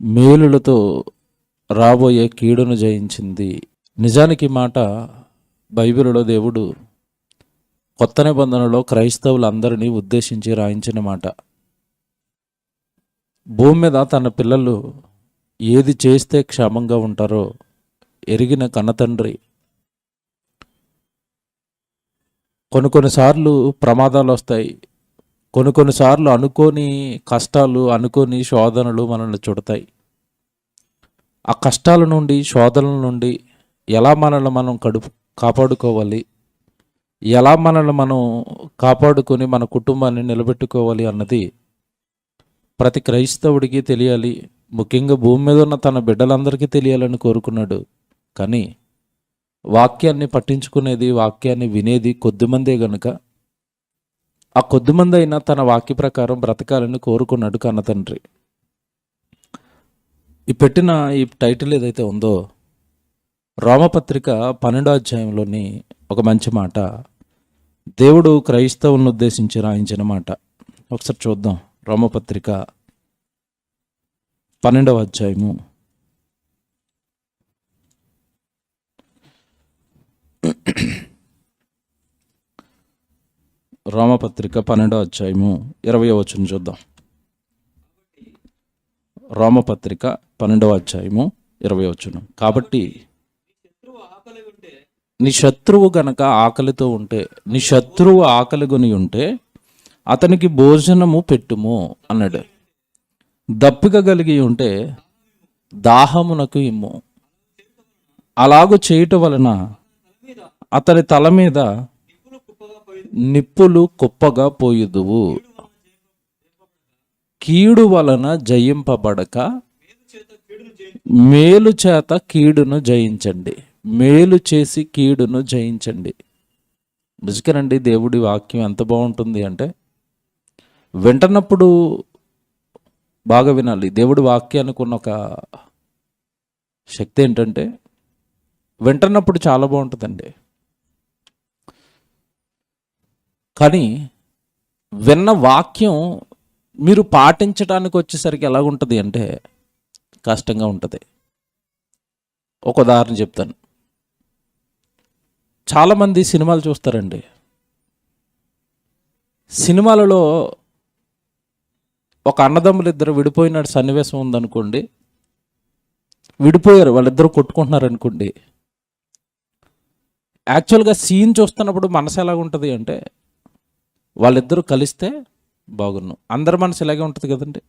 మేలులతో రాబోయే కీడును జయించింది. నిజానికి ఈ మాట బైబిలులో దేవుడు కొత్త నిబంధనలో క్రైస్తవులందరినీ ఉద్దేశించి రాయించిన మాట. భూమి మీద తన పిల్లలు ఏది చేస్తే క్షేమంగా ఉంటారో ఎరిగిన కన్నతండ్రి కొన్నిసార్లు ప్రమాదాలు వస్తాయి, కొన్నిసార్లు అనుకోని కష్టాలు, అనుకోని శోధనలు మనల్ని చుడతాయి. ఆ కష్టాల నుండి, శోధనల నుండి ఎలా మనల్ని మనం కాపాడుకోవాలి, ఎలా మనల్ని మనం కాపాడుకొని మన కుటుంబాన్ని నిలబెట్టుకోవాలి అన్నది ప్రతి క్రైస్తవుడికి తెలియాలి. ముఖ్యంగా భూమి మీద ఉన్న తన బిడ్డలందరికీ తెలియాలని కోరుకున్నాడు. కానీ వాక్యాన్ని పట్టించుకునేది, వాక్యాన్ని వినేది కొద్దిమందే గనుక ఆ కొద్దిమంది అయినా తన వాక్య ప్రకారం బ్రతకాలని కోరుకున్నాడు కన్న తండ్రి. పెట్టిన ఈ టైటిల్ ఏదైతే ఉందో, రోమపత్రిక 12వ అధ్యాయంలోని ఒక మంచి మాట, దేవుడు క్రైస్తవులను ఉద్దేశించి రాయించిన మాట. ఒకసారి చూద్దాం. రోమపత్రిక 12వ అధ్యాయము రోమపత్రిక 12వ అధ్యాయము 20వ వచనం చూద్దాం. రోమపత్రిక 12వ అధ్యాయము 20వ వచనం. కాబట్టి నీ శత్రువు గనక ఆకలితో ఉంటే, నీ శత్రువు ఆకలిగొని ఉంటే అతనికి భోజనము పెట్టుము అన్నాడు. దప్పిక కలిగి ఉంటే దాహమునకు ఇమ్ము. అలాగూ చేయటం వలన అతని తల మీద నిప్పులు కుప్పగా పోయుదువు. కీడు వలన జయింపబడక మేలు చేత కీడును జయించండి. మేలు చేసి కీడును జయించండి. నిజకనండి, దేవుడి వాక్యం ఎంత బాగుంటుంది అంటే, వింటున్నప్పుడు బాగా వినాలి. దేవుడి వాక్యానికి ఉన్న ఒక శక్తి ఏంటంటే, వింటున్నప్పుడు చాలా బాగుంటుందండి. కానీ విన్న వాక్యం మీరు పాటించడానికి వచ్చేసరికి ఎలాగుంటుంది అంటే కష్టంగా ఉంటుంది. ఒక ఉదాహరణ చెప్తాను. చాలామంది సినిమాలు చూస్తారండి. సినిమాలలో ఒక అన్నదమ్ములు ఇద్దరు విడిపోయిన సన్నివేశం ఉందనుకోండి, విడిపోయారు, వాళ్ళిద్దరూ కొట్టుకుంటున్నారు అనుకోండి. యాక్చువల్గా సీన్ చూస్తున్నప్పుడు మనసు ఎలాగుంటుంది అంటే, వాళ్ళిద్దరూ కలిస్తే బాగున్ను. అందరి మనసు ఇలాగే ఉంటుంది కదండి.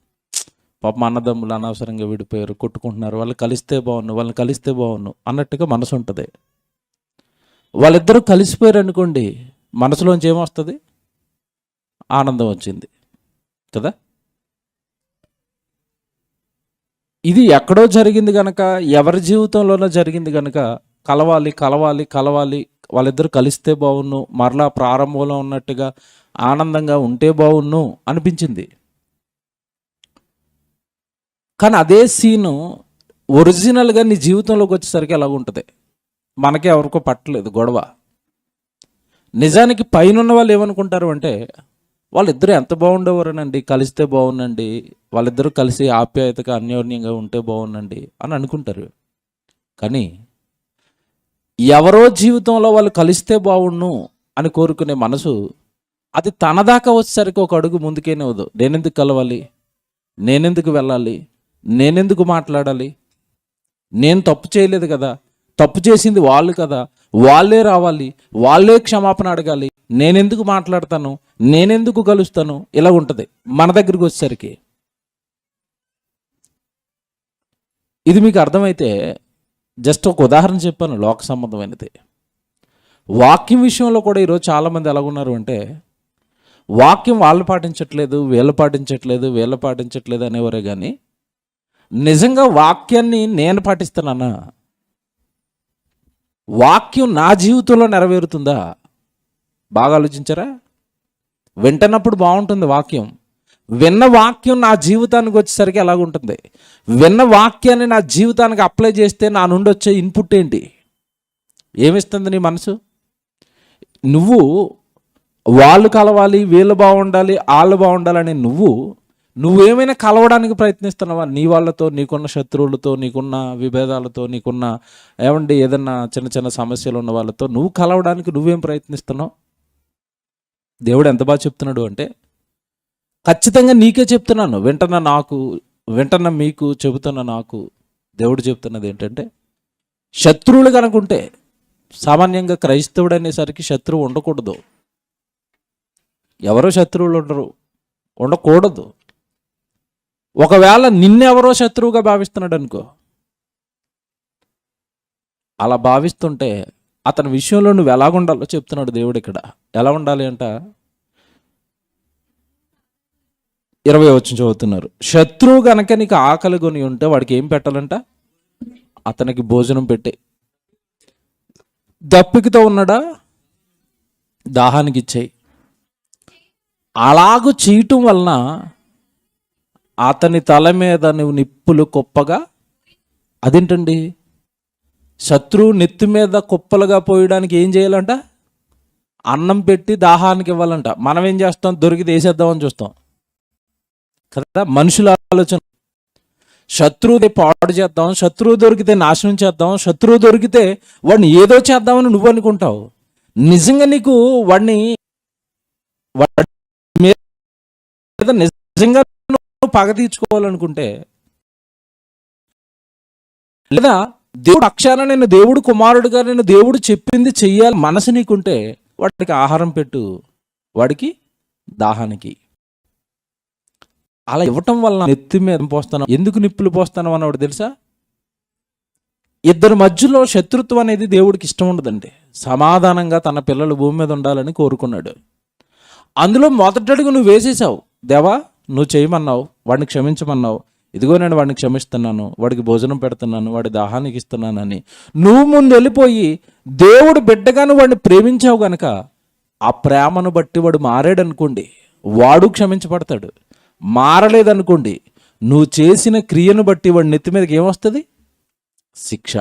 పాపం అన్నదమ్ములు అనవసరంగా విడిపోయారు, కొట్టుకుంటున్నారు, వాళ్ళు కలిస్తే బాగున్ను, వాళ్ళని కలిస్తే బాగున్ను అన్నట్టుగా మనసు ఉంటుంది. వాళ్ళిద్దరూ కలిసిపోయారు అనుకోండి, మనసులోంచి ఏమొస్తుంది? ఆనందం వచ్చింది కదా. ఇది ఎక్కడో జరిగింది కనుక, ఎవరి జీవితంలోనో జరిగింది కనుక కలవాలి కలవాలి కలవాలి, వాళ్ళిద్దరూ కలిస్తే బాగున్ను, మరలా ప్రారంభంలో ఉన్నట్టుగా ఆనందంగా ఉంటే బాగున్ను అనిపించింది. కానీ అదే సీను ఒరిజినల్గా నీ జీవితంలోకి వచ్చేసరికి ఎలాగ ఉంటుంది? మనకే ఎవరికో పట్టలేదు గొడవ. నిజానికి పైన వాళ్ళు ఏమనుకుంటారు అంటే, వాళ్ళిద్దరూ ఎంత బాగుండేవారనండి, కలిస్తే బాగుండండి, వాళ్ళిద్దరూ కలిసి ఆప్యాయతగా అన్యోన్యంగా ఉంటే బాగుండండి అని అనుకుంటారు. కానీ ఎవరో జీవితంలో వాళ్ళు కలిస్తే బాగుండు అని కోరుకునే మనసు, అది తన దాకా వచ్చేసరికి ఒక అడుగు ముందుకేనేవదు. నేనెందుకు కలవాలి, నేనెందుకు వెళ్ళాలి, నేనెందుకు మాట్లాడాలి, నేను తప్పు చేయలేదు కదా, తప్పు చేసింది వాళ్ళు కదా, వాళ్ళే రావాలి, వాళ్ళే క్షమాపణ అడగాలి, నేనెందుకు మాట్లాడతాను, నేనెందుకు కలుస్తాను, ఇలా ఉంటుంది మన దగ్గరికి వచ్చేసరికి. ఇది మీకు అర్థమైతే, జస్ట్ ఒక ఉదాహరణ చెప్పాను లోక సంబంధమైనది. వాక్యం విషయంలో కూడా ఈరోజు చాలామంది ఎలాగున్నారు అంటే, వాక్యం వాళ్ళు పాటించట్లేదు, వీళ్ళు పాటించట్లేదు అనేవారే కానీ, నిజంగా వాక్యాన్ని నేను పాటిస్తానన్నా, వాక్యం నా జీవితంలో నెరవేరుతుందా? బాగా ఆలోచించారా? వింటున్నప్పుడు బాగుంటుంది వాక్యం, విన్న వాక్యం నా జీవితానికి వచ్చేసరికి ఎలాగుంటుంది? విన్న వాక్యాన్ని నా జీవితానికి అప్లై చేస్తే నా నుండి వచ్చే ఇన్పుట్ ఏంటి? ఏమిస్తుంది నీ మనసు? నువ్వు వాళ్ళు కలవాలి, వీళ్ళు బాగుండాలి, వాళ్ళు బాగుండాలని నువ్వు నువ్వేమైనా కలవడానికి ప్రయత్నిస్తున్నావా? నీ వాళ్ళతో, నీకున్న శత్రువులతో, నీకున్న విభేదాలతో, నీకున్న ఏదన్నా చిన్న చిన్న సమస్యలు ఉన్న వాళ్ళతో నువ్వు కలవడానికి నువ్వేం ప్రయత్నిస్తున్నావు? దేవుడు ఎంత బాగా చెప్తున్నాడు అంటే, ఖచ్చితంగా నీకే చెప్తున్నాను, వింటున్న మీకు చెబుతున్న నాకు దేవుడు చెప్తున్నది ఏంటంటే, శత్రువులు కనుకుంటే, సామాన్యంగా క్రైస్తవుడు అనేసరికి శత్రువు ఉండకూడదు. ఎవరో శత్రువులు ఉండకూడదు. ఒకవేళ నిన్నెవరో శత్రువుగా భావిస్తున్నాడు అనుకో, అలా భావిస్తుంటే అతని విషయంలో నువ్వు ఎలాగుండాలో చెప్తున్నాడు దేవుడు ఇక్కడ. ఎలా ఉండాలి అంట, 20 వచనం చదువుతున్నారు. శత్రువు గనక నీకు ఆకలి కొని ఉంటే వాడికి ఏం పెట్టాలంట? అతనికి భోజనం పెట్టే. దప్పికతో ఉన్నాడా? దాహానికి ఇచ్చేయి. అలాగూ చేయటం వలన అతని తల మీద నువ్వు నిప్పులు కుప్పగా, అదేంటండి, శత్రువు నెత్తి మీద కుప్పలుగా పోయడానికి ఏం చేయాలంట? అన్నం పెట్టి దాహానికి ఇవ్వాలంట. మనం ఏం చేస్తాం? దొరికితే వేసేద్దామని చూస్తాం కదా, మనుషుల ఆలోచన. శత్రువుని పాడు చేద్దాం, శత్రువు దొరికితే నాశనం చేద్దాం, శత్రువు దొరికితే వాడిని ఏదో చేద్దామని నువ్వు అనుకుంటావు. నిజంగా నీకు వాడిని నిజంగా నువ్వు పగ తీర్చుకోవాలనుకుంటే, లేదా దేవుడు అక్షరాన నేను దేవుడు కుమారుడుగా నేను దేవుడు చెప్పింది చెయ్యాలి మనసు నీకుంటే, వాడికి ఆహారం పెట్టు, వాడికి దాహానికి. అలా ఇవ్వటం వల్ల నెత్తి మీద పోస్తాను. ఎందుకు నిప్పులు పోస్తాను అన్నవాడు తెలుసా? ఇద్దరి మధ్యలో శత్రుత్వం అనేది దేవుడికి ఇష్టం ఉండదండి. సమాధానంగా తన పిల్లలు భూమి మీద ఉండాలని కోరుకున్నాడు. అందులో మొదటడుగు నువ్వు వేసేసావు. దేవా, నువ్వు చేయమన్నావు, వాడిని క్షమించమన్నావు, ఇదిగో నేను వాడిని క్షమిస్తున్నాను, వాడికి భోజనం పెడుతున్నాను, వాడి దాహానికి ఇస్తున్నానని నువ్వు ముందు వెళ్ళిపోయి దేవుడు బిడ్డగాను వాడిని ప్రేమించావు గనక ఆ ప్రేమను బట్టి వాడు మారాడనుకోండి, వాడు క్షమించబడతాడు. మారలేదనుకోండి, నువ్వు చేసిన క్రియను బట్టి వాడి నెత్తి మీదకి ఏమొస్తుంది? శిక్ష.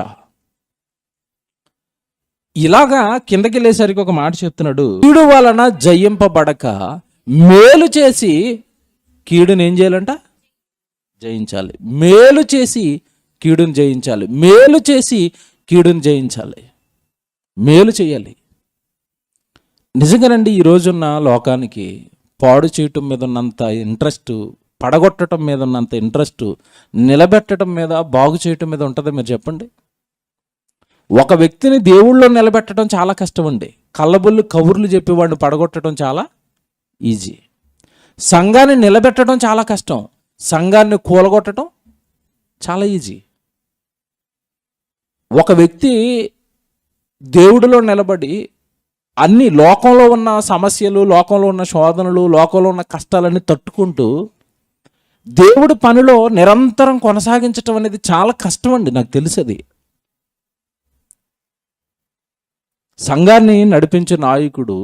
ఇలాగా కిందకి వెళ్ళేసరికి ఒక మాట చెప్తున్నాడు, కీడు వలన జయింపబడక మేలు చేసి కీడుని ఏం చేయాలంట? జయించాలి. మేలు చేసి కీడుని జయించాలి. మేలు చేసి కీడుని జయించాలి. మేలు చేయాలి. నిజంగానండి, ఈ రోజున్న లోకానికి పాడు చేయటం మీద ఉన్నంత ఇంట్రెస్ట్, పడగొట్టడం మీద ఉన్నంత ఇంట్రెస్ట్ నిలబెట్టడం మీద, బాగు చేయటం మీద ఉంటుందో మీరు చెప్పండి. ఒక వ్యక్తిని దేవుళ్ళో నిలబెట్టడం చాలా కష్టం అండి. కళ్ళబొల్లు కబుర్లు చెప్పి వాడిని పడగొట్టడం చాలా ఈజీ. సంఘాన్ని నిలబెట్టడం చాలా కష్టం, సంఘాన్ని కూలగొట్టడం చాలా ఈజీ. ఒక వ్యక్తి దేవుడిలో నిలబడి అన్ని లోకంలో ఉన్న సమస్యలు, లోకంలో ఉన్న శోధనలు, లోకంలో ఉన్న కష్టాలన్నీ తట్టుకుంటూ దేవుడి పనిలో నిరంతరం కొనసాగించటం అనేది చాలా కష్టం అండి. నాకు తెలుసది. సంఘాన్ని నడిపించే నాయకుడు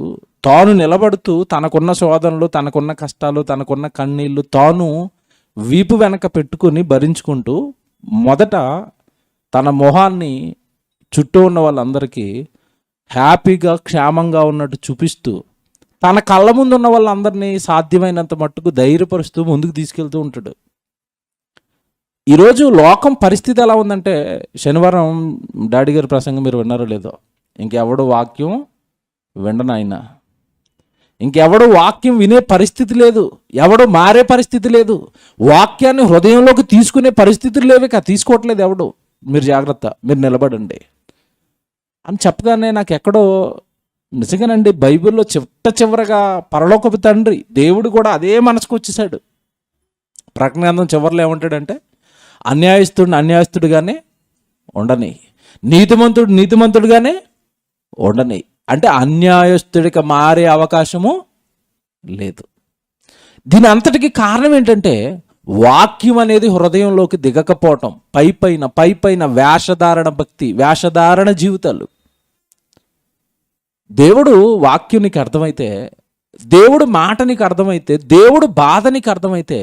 తాను నిలబడుతూ తనకున్న శోధనలు, తనకున్న కష్టాలు, తనకున్న కన్నీళ్ళు తాను వీపు వెనక పెట్టుకుని భరించుకుంటూ మొదట తన మొహాన్ని చుట్టూ ఉన్న వాళ్ళందరికీ హ్యాపీగా, క్షేమంగా ఉన్నట్టు చూపిస్తూ తన కళ్ళ ముందు ఉన్న వాళ్ళందరినీ సాధ్యమైనంత మట్టుకు ధైర్యపరుస్తూ ముందుకు తీసుకెళ్తూ ఉంటాడు. ఈరోజు లోకం పరిస్థితి ఎలా ఉందంటే, శనివారం డాడీ గారి ప్రసంగం మీరు విన్నారో లేదో, ఇంకెవడు వాక్యం విననాయన, ఇంకెవడు వాక్యం వినే పరిస్థితి లేదు, ఎవడు మారే పరిస్థితి లేదు, వాక్యాన్ని హృదయంలోకి తీసుకునే పరిస్థితులు లేవు, తీసుకోవట్లేదు ఎవడు. మీరు జాగ్రత్త, మీరు నిలబడండి అని చెప్పగానే నాకు ఎక్కడో నిజంగానండి, బైబిల్లో చివరగా పరలోకపు తండ్రి దేవుడు కూడా అదే మనసుకు వచ్చేసాడు. ప్రకటన చివరిలో ఏమంటాడంటే, అన్యాయస్తుడిగానే ఉండని, నీతిమంతుడుగానే ఉండని. అంటే అన్యాయస్తుడికి మారే అవకాశము లేదు. దీని అంతటికి కారణం ఏంటంటే, వాక్యం అనేది హృదయంలోకి దిగకపోవటం, పైపైన వేషధారణ భక్తి, వేషధారణ జీవితాలు. దేవుడు వాక్యం నీకు అర్థమైతే, దేవుడు మాట నీకు అర్థమైతే, దేవుడు బాధ నీకు అర్థమైతే,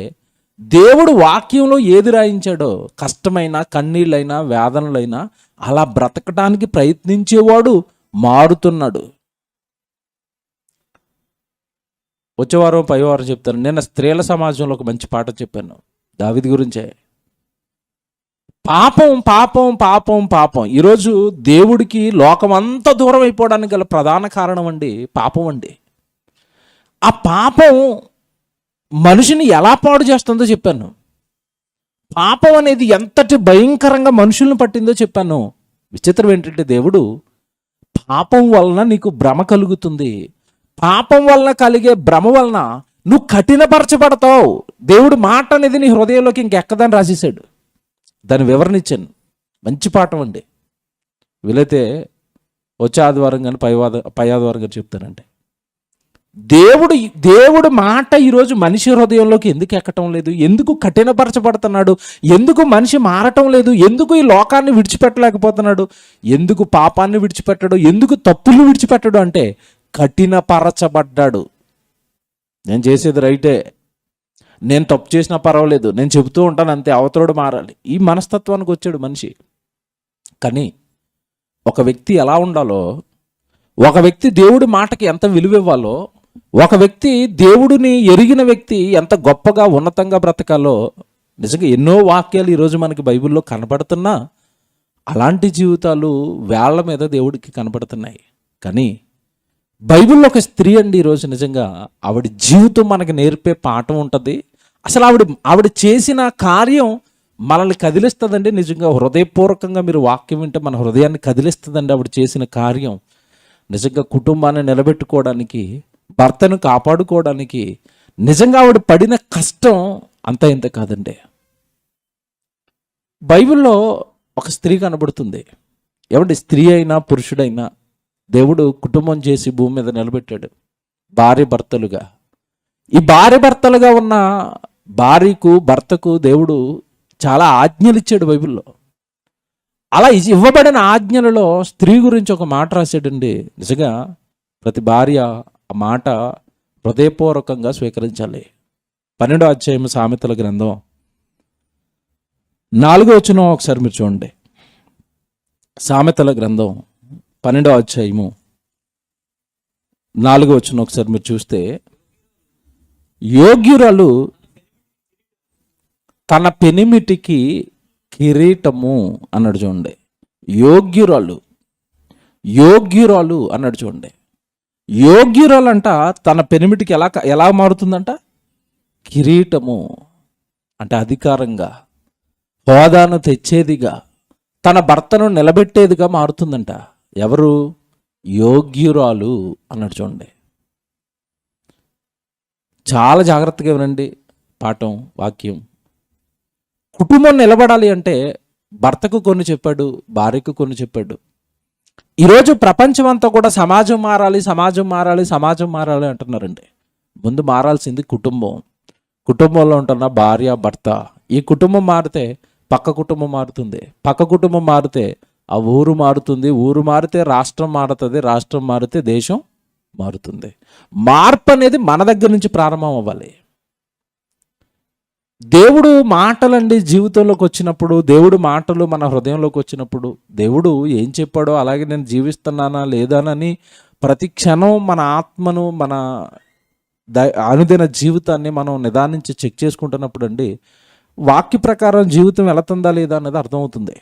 దేవుడు వాక్యంలో ఏది రాయించాడో, కష్టమైన, కన్నీళ్ళైనా, వేదనలైనా అలా బ్రతకడానికి ప్రయత్నించేవాడు మారుతున్నాడు. వచ్చే వారం పై వారం చెప్తాను. నిన్న స్త్రీల సమాజంలో ఒక మంచి పాట చెప్పాను దావీదు గురించే. పాపం పాపం పాపం పాపం. ఈరోజు దేవుడికి లోకం అంతా దూరం అయిపోవడానికి గల ప్రధాన కారణం అండి పాపం అండి. ఆ పాపం మనిషిని ఎలా పాడు చేస్తుందో చెప్పాను. పాపం అనేది ఎంతటి భయంకరంగా మనుషులను పట్టిందో చెప్పాను. విచిత్రం ఏంటంటే దేవుడు పాపం వలన నీకు భ్రమ కలుగుతుంది, పాపం వలన కలిగే భ్రమ వలన నువ్వు కఠినపరచబడతావు. దేవుడు మాట అనేది నీ హృదయంలోకి ఇంకెక్కదని రాసేసాడు. దాని వివరణ ఇచ్చాను. మంచి పాఠం అండి. వీలైతే వచ్చే ఆదివారం కానీ పై ఆదివారం కానీ చెప్తానండి. దేవుడు మాట ఈరోజు మనిషి హృదయంలోకి ఎందుకు ఎక్కటం లేదు? ఎందుకు కఠినపరచబడుతున్నాడు? ఎందుకు మనిషి మారటం లేదు? ఎందుకు ఈ లోకాన్ని విడిచిపెట్టలేకపోతున్నాడు? ఎందుకు పాపాన్ని విడిచిపెట్టాడు? ఎందుకు తప్పులు విడిచిపెట్టాడు అంటే కఠినపరచబడ్డాడు. నేను చేసేది రైటే, నేను తప్పు చేసినా పర్వాలేదు, నేను చెబుతూ ఉంటాను అంతే, అవతలోడు మారాలి, ఈ మనస్తత్వానికి వచ్చాడు మనిషి. కానీ ఒక వ్యక్తి ఎలా ఉండాలో, ఒక వ్యక్తి దేవుడి మాటకి ఎంత విలువ ఇవ్వాలో, ఒక వ్యక్తి దేవుడిని ఎరిగిన వ్యక్తి ఎంత గొప్పగా ఉన్నతంగా బ్రతకాలో నిజంగా ఎన్నో వాక్యాలు ఈరోజు మనకి బైబిల్లో కనపడుతున్నా అలాంటి జీవితాలు వేళ్ల మీద దేవుడికి కనపడుతున్నాయి. కానీ బైబిల్లో ఒక స్త్రీ అండి ఈరోజు నిజంగా ఆవిడ జీవితం మనకి నేర్పే పాఠం ఉంటుంది. అసలు ఆవిడ చేసిన కార్యం మనల్ని కదిలిస్తుందండి. నిజంగా హృదయపూర్వకంగా మీరు వాక్యం వింటే మన హృదయాన్ని కదిలిస్తుందండి. ఆవిడ చేసిన కార్యం నిజంగా కుటుంబాన్ని నిలబెట్టుకోవడానికి, భర్తను కాపాడుకోవడానికి నిజంగా ఆవిడ పడిన కష్టం అంతా ఇంత కాదండి. బైబిల్లో ఒక స్త్రీ కనబడుతుంది. ఏమంటే స్త్రీ అయినా పురుషుడైనా దేవుడు కుటుంబం చేసి భూమి మీద నిలబెట్టాడు భార్య భర్తలుగా. ఈ భార్య భర్తలుగా ఉన్న భార్యకు భర్తకు దేవుడు చాలా ఆజ్ఞలు ఇచ్చాడు బైబిల్లో. అలా ఇవ్వబడిన ఆజ్ఞలలో స్త్రీ గురించి ఒక మాట రాశాడండి. నిజంగా ప్రతి భార్య ఆ మాట హృదయపూర్వకంగా స్వీకరించాలి. 12వ అధ్యాయం సామెతల గ్రంథం 4వ వచనం ఒకసారి మీరు చూడండి. సామెతల గ్రంథం 12వ అధ్యాయము 4వ వచనం ఒకసారి మీరు చూస్తే, యోగ్యురాలు తన పెనిమిటికి కిరీటము అన్నాడు చూడండి. యోగ్యురాలు అన్నాడు చూడండి. యోగ్యురాలు అంట తన పెనిమిటికి ఎలా మారుతుందంట? కిరీటము అంటే అధికారంగా, హోదాను తెచ్చేదిగా, తన భర్తను నిలబెట్టేదిగా మారుతుందంట. ఎవరు? యోగ్యురాలు అన్నాడు చూడండి. చాలా జాగ్రత్తగా వినండి పాఠం, వాక్యం. కుటుంబం నిలబడాలి అంటే భర్తకు కొన్ని చెప్పాడు, భార్యకు కొన్ని చెప్పాడు. ఈరోజు ప్రపంచం అంతా కూడా సమాజం మారాలి అంటున్నారండి. ముందు మారాల్సింది కుటుంబం. కుటుంబంలో ఉంటున్న భార్య భర్త. ఈ కుటుంబం మారితే పక్క కుటుంబం మారుతుంది, పక్క కుటుంబం మారితే ఆ ఊరు మారుతుంది, ఊరు మారితే రాష్ట్రం మారుతుంది, రాష్ట్రం మారితే దేశం మారుతుంది. మార్పు అనేది మన దగ్గర నుంచి ప్రారంభం అవ్వాలి. దేవుడు మాటలండి జీవితంలోకి వచ్చినప్పుడు, దేవుడు మాటలు మన హృదయంలోకి వచ్చినప్పుడు, దేవుడు ఏం చెప్పాడో అలాగే నేను జీవిస్తున్నానా లేదానని ప్రతి క్షణం మన ఆత్మను, మన అనుదిన జీవితాన్ని మనం నిదానించి చెక్ చేసుకుంటున్నప్పుడు అండి వాక్య ప్రకారం జీవితం వెళుతుందా లేదా అన్నది అర్థమవుతుంది.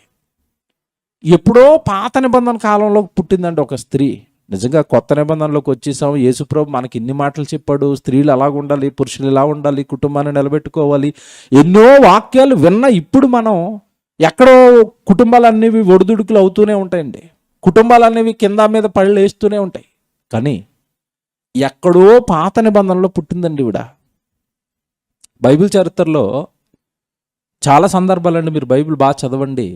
ఎప్పుడో పాత నిబంధన కాలంలో పుట్టిందండి ఒక స్త్రీ. నిజంగా కొత్త నిబంధనలోకి వచ్చేసాం. యేసుప్రభు మనకి ఇన్ని మాటలు చెప్పాడు. స్త్రీలు అలాగ ఉండాలి, పురుషులు ఇలా ఉండాలి, కుటుంబాన్ని నిలబెట్టుకోవాలి, ఎన్నో వాక్యాలు విన్న ఇప్పుడు మనం ఎక్కడో కుటుంబాలనేవి ఒడిదుడుకులు అవుతూనే ఉంటాయండి. కుటుంబాలనేవి కింద మీద పళ్ళు వేస్తూనే ఉంటాయి. కానీ ఎక్కడో పాత నిబంధనలో పుట్టిందండి ఈవిడ. బైబిల్ చరిత్రలో చాలా సందర్భాలండి, మీరు బైబిల్ బాగా చదవండి,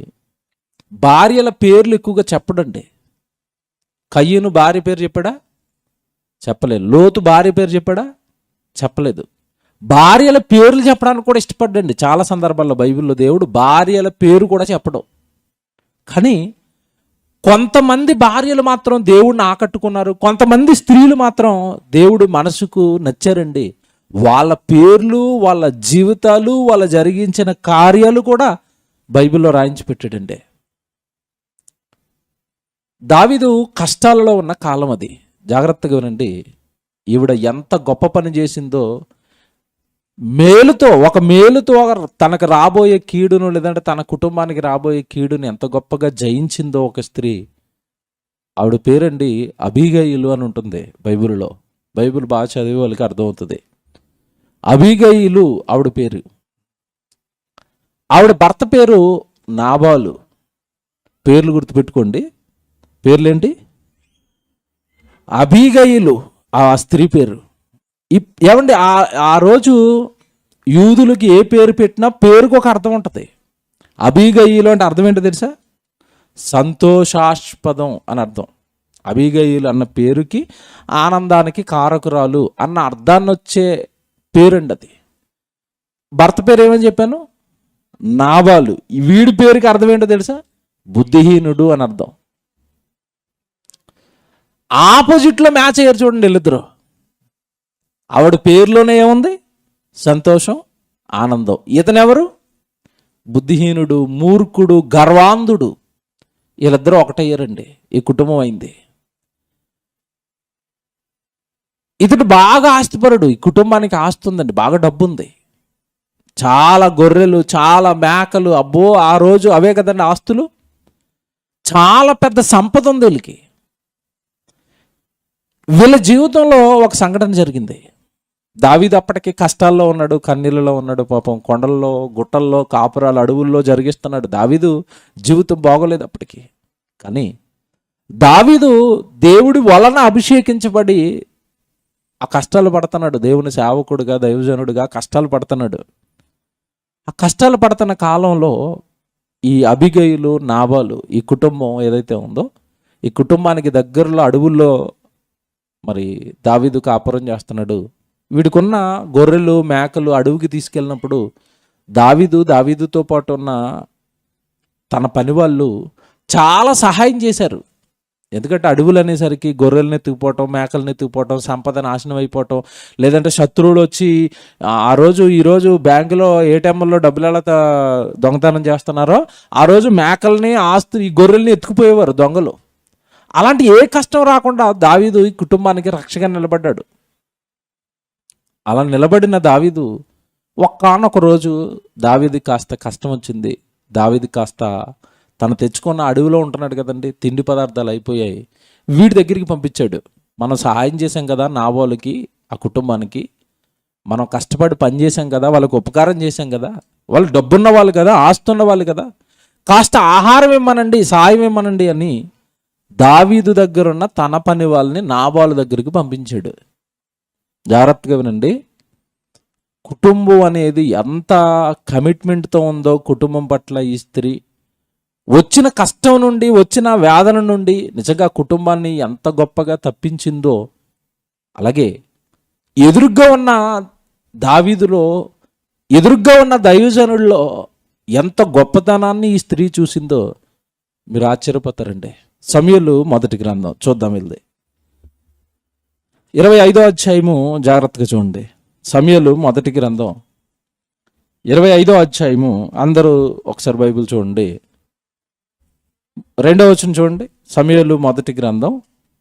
భార్యల పేర్లు ఎక్కువగా చెప్పడండి. కయ్యూను భార్య పేరు చెప్పాడా? చెప్పలేదు. లోతు భార్య పేరు చెప్పాడా? చెప్పలేదు. భార్యల పేర్లు చెప్పడానికి కూడా ఇష్టపడ్డండి చాలా సందర్భాల్లో. బైబిల్లో దేవుడు భార్యల పేరు కూడా చెప్పడం. కానీ కొంతమంది భార్యలు మాత్రం దేవుడిని ఆకట్టుకున్నారు, కొంతమంది స్త్రీలు మాత్రం దేవుడు మనసుకు నచ్చారండి. వాళ్ళ పేర్లు, వాళ్ళ జీవితాలు, వాళ్ళ జరిగించిన కార్యాలు కూడా బైబిల్లో రాయించి పెట్టాడండి. దావీదు కష్టాలలో ఉన్న కాలం అది. జాగ్రత్తగా వినండి. ఈవిడ ఎంత గొప్ప పని చేసిందో, ఒక మేలుతో తనకు రాబోయే కీడును, లేదంటే తన కుటుంబానికి రాబోయే కీడును ఎంత గొప్పగా జయించిందో ఒక స్త్రీ. ఆవిడ పేరండి అబీగయిలు అని ఉంటుంది బైబిల్లో. బైబిల్ బాగా చదివే వాళ్ళకి అర్థమవుతుంది. అబీగయిలు ఆవిడ పేరు. ఆవిడ భర్త పేరు నాబాలు. పేర్లు గుర్తుపెట్టుకోండి. పేర్లేంటి? అబీగయిలు ఆ స్త్రీ పేరు. ఏమండి, ఆ రోజు యూదులకి ఏ పేరు పెట్టినా పేరుకు ఒక అర్థం ఉంటుంది. అబీగయిలు అంటే అర్థం ఏంటో తెలుసా? సంతోషాస్పదం అని అర్థం. అబీగయిలు అన్న పేరుకి ఆనందానికి కారకురాలు అన్న అర్థాన్ని వచ్చే పేరండి అది. భర్త పేరు ఏమని చెప్పాను? నాబాలు. వీడి పేరుకి అర్థం ఏంటో తెలుసా? బుద్ధిహీనుడు అని అర్థం. ఆపోజిట్లో మ్యాచ్ అయ్యారు చూడండి వీళ్ళిద్దరు. ఆవిడ పేరులోనే ఏముంది? సంతోషం, ఆనందం. ఇతనెవరు? బుద్ధిహీనుడు, మూర్ఖుడు, గర్వాంధుడు. వీళ్ళిద్దరూ ఒకటయ్యారండి. ఈ కుటుంబం అయింది. ఇతడు బాగా ఆస్తిపరుడు. ఈ కుటుంబానికి ఆస్తి ఉందండి, బాగా డబ్బు ఉంది. చాలా గొర్రెలు, చాలా మేకలు. అబ్బో, ఆ రోజు అవే కదండి ఆస్తులు. చాలా పెద్ద సంపద ఉంది వీళ్ళకి. వీళ్ళ జీవితంలో ఒక సంఘటన జరిగింది. దావీదు అప్పటికి కష్టాల్లో ఉన్నాడు, కన్నీళ్ళలో ఉన్నాడు. పాపం కొండల్లో, గుట్టల్లో, కాపురాలు, అడవుల్లో జరిగిస్తున్నాడు. దావీదు జీవితం బాగోలేదు అప్పటికి. కానీ దావీదు దేవుడి వలన అభిషేకించబడి ఆ కష్టాలు పడుతున్నాడు. దేవుని సేవకుడుగా, దైవజనుడిగా కష్టాలు పడుతున్నాడు. ఆ కష్టాలు పడుతున్న కాలంలో ఈ అబీగయిలు, నాబాలు, ఈ కుటుంబం ఏదైతే ఉందో, ఈ కుటుంబానికి దగ్గరలో అడవుల్లో మరి దావీదు కాపురం చేస్తున్నాడు. వీడికున్న గొర్రెలు, మేకలు అడవికి తీసుకెళ్ళినప్పుడు దావీదుతో పాటు ఉన్న తన పని వాళ్ళు చాలా సహాయం చేశారు. ఎందుకంటే అడవులు అనేసరికి గొర్రెలను ఎత్తుకుపోవటం, మేకలను ఎత్తుకుపోవటం, సంపద నాశనం అయిపోవటం, లేదంటే శత్రువులు వచ్చి ఈరోజు బ్యాంకులో ఏటీఎంలో డబ్బులు ఎలా దొంగతనం చేస్తున్నారో ఆ రోజు మేకల్ని, ఈ గొర్రెల్ని ఎత్తుకుపోయేవారు దొంగలు. అలాంటి ఏ కష్టం రాకుండా దావీదు ఈ కుటుంబానికి రక్షగా నిలబడ్డాడు. అలా నిలబడిన దావీదు ఒక్కానొక రోజు దావీదుకి కాస్త కష్టం వచ్చింది. దావీదు కాస్త తను తెచ్చుకున్న అడవిలో ఉంటున్నాడు కదండి, తిండి పదార్థాలు అయిపోయాయి. వీడి దగ్గరికి పంపించాడు. మనం సహాయం చేసాం కదా నాబాలుకి, ఆ కుటుంబానికి. మనం కష్టపడి పని చేసాం కదా, వాళ్ళకి ఉపకారం చేసాం కదా, వాళ్ళు డబ్బున్న వాళ్ళు కదా, ఆస్తున్న వాళ్ళు కదా, కాస్త ఆహారం ఇమ్మనండి, సాయం ఇమ్మనండి అని దావీదు దగ్గరున్న తన పని వాళ్ళని నాబాలు దగ్గరికి పంపించాడు. జాగ్రత్తగా వినండి. కుటుంబం అనేది ఎంత కమిట్మెంట్తో ఉందో కుటుంబం పట్ల ఈ స్త్రీ, వచ్చిన కష్టం నుండి, వచ్చిన వేదన నుండి నిజంగా కుటుంబాన్ని ఎంత గొప్పగా తప్పించిందో, అలాగే ఎదురుగ్గా ఉన్న దావీదులో, ఎదురుగ్గా ఉన్న దైవజనుల్లో ఎంత గొప్పతనాన్ని ఈ స్త్రీ చూసిందో మీరు ఆశ్చర్యపోతారండి. సమూయేలు మొదటి గ్రంథం చూద్దాం. వెళ్ళి 25వ అధ్యాయము జాగ్రత్తగా చూడండి. సమూయేలు మొదటి గ్రంథం 25వ అధ్యాయము. అందరూ ఒకసారి బైబిల్ చూడండి. 2వ వచనం చూడండి. సమూయేలు మొదటి గ్రంథం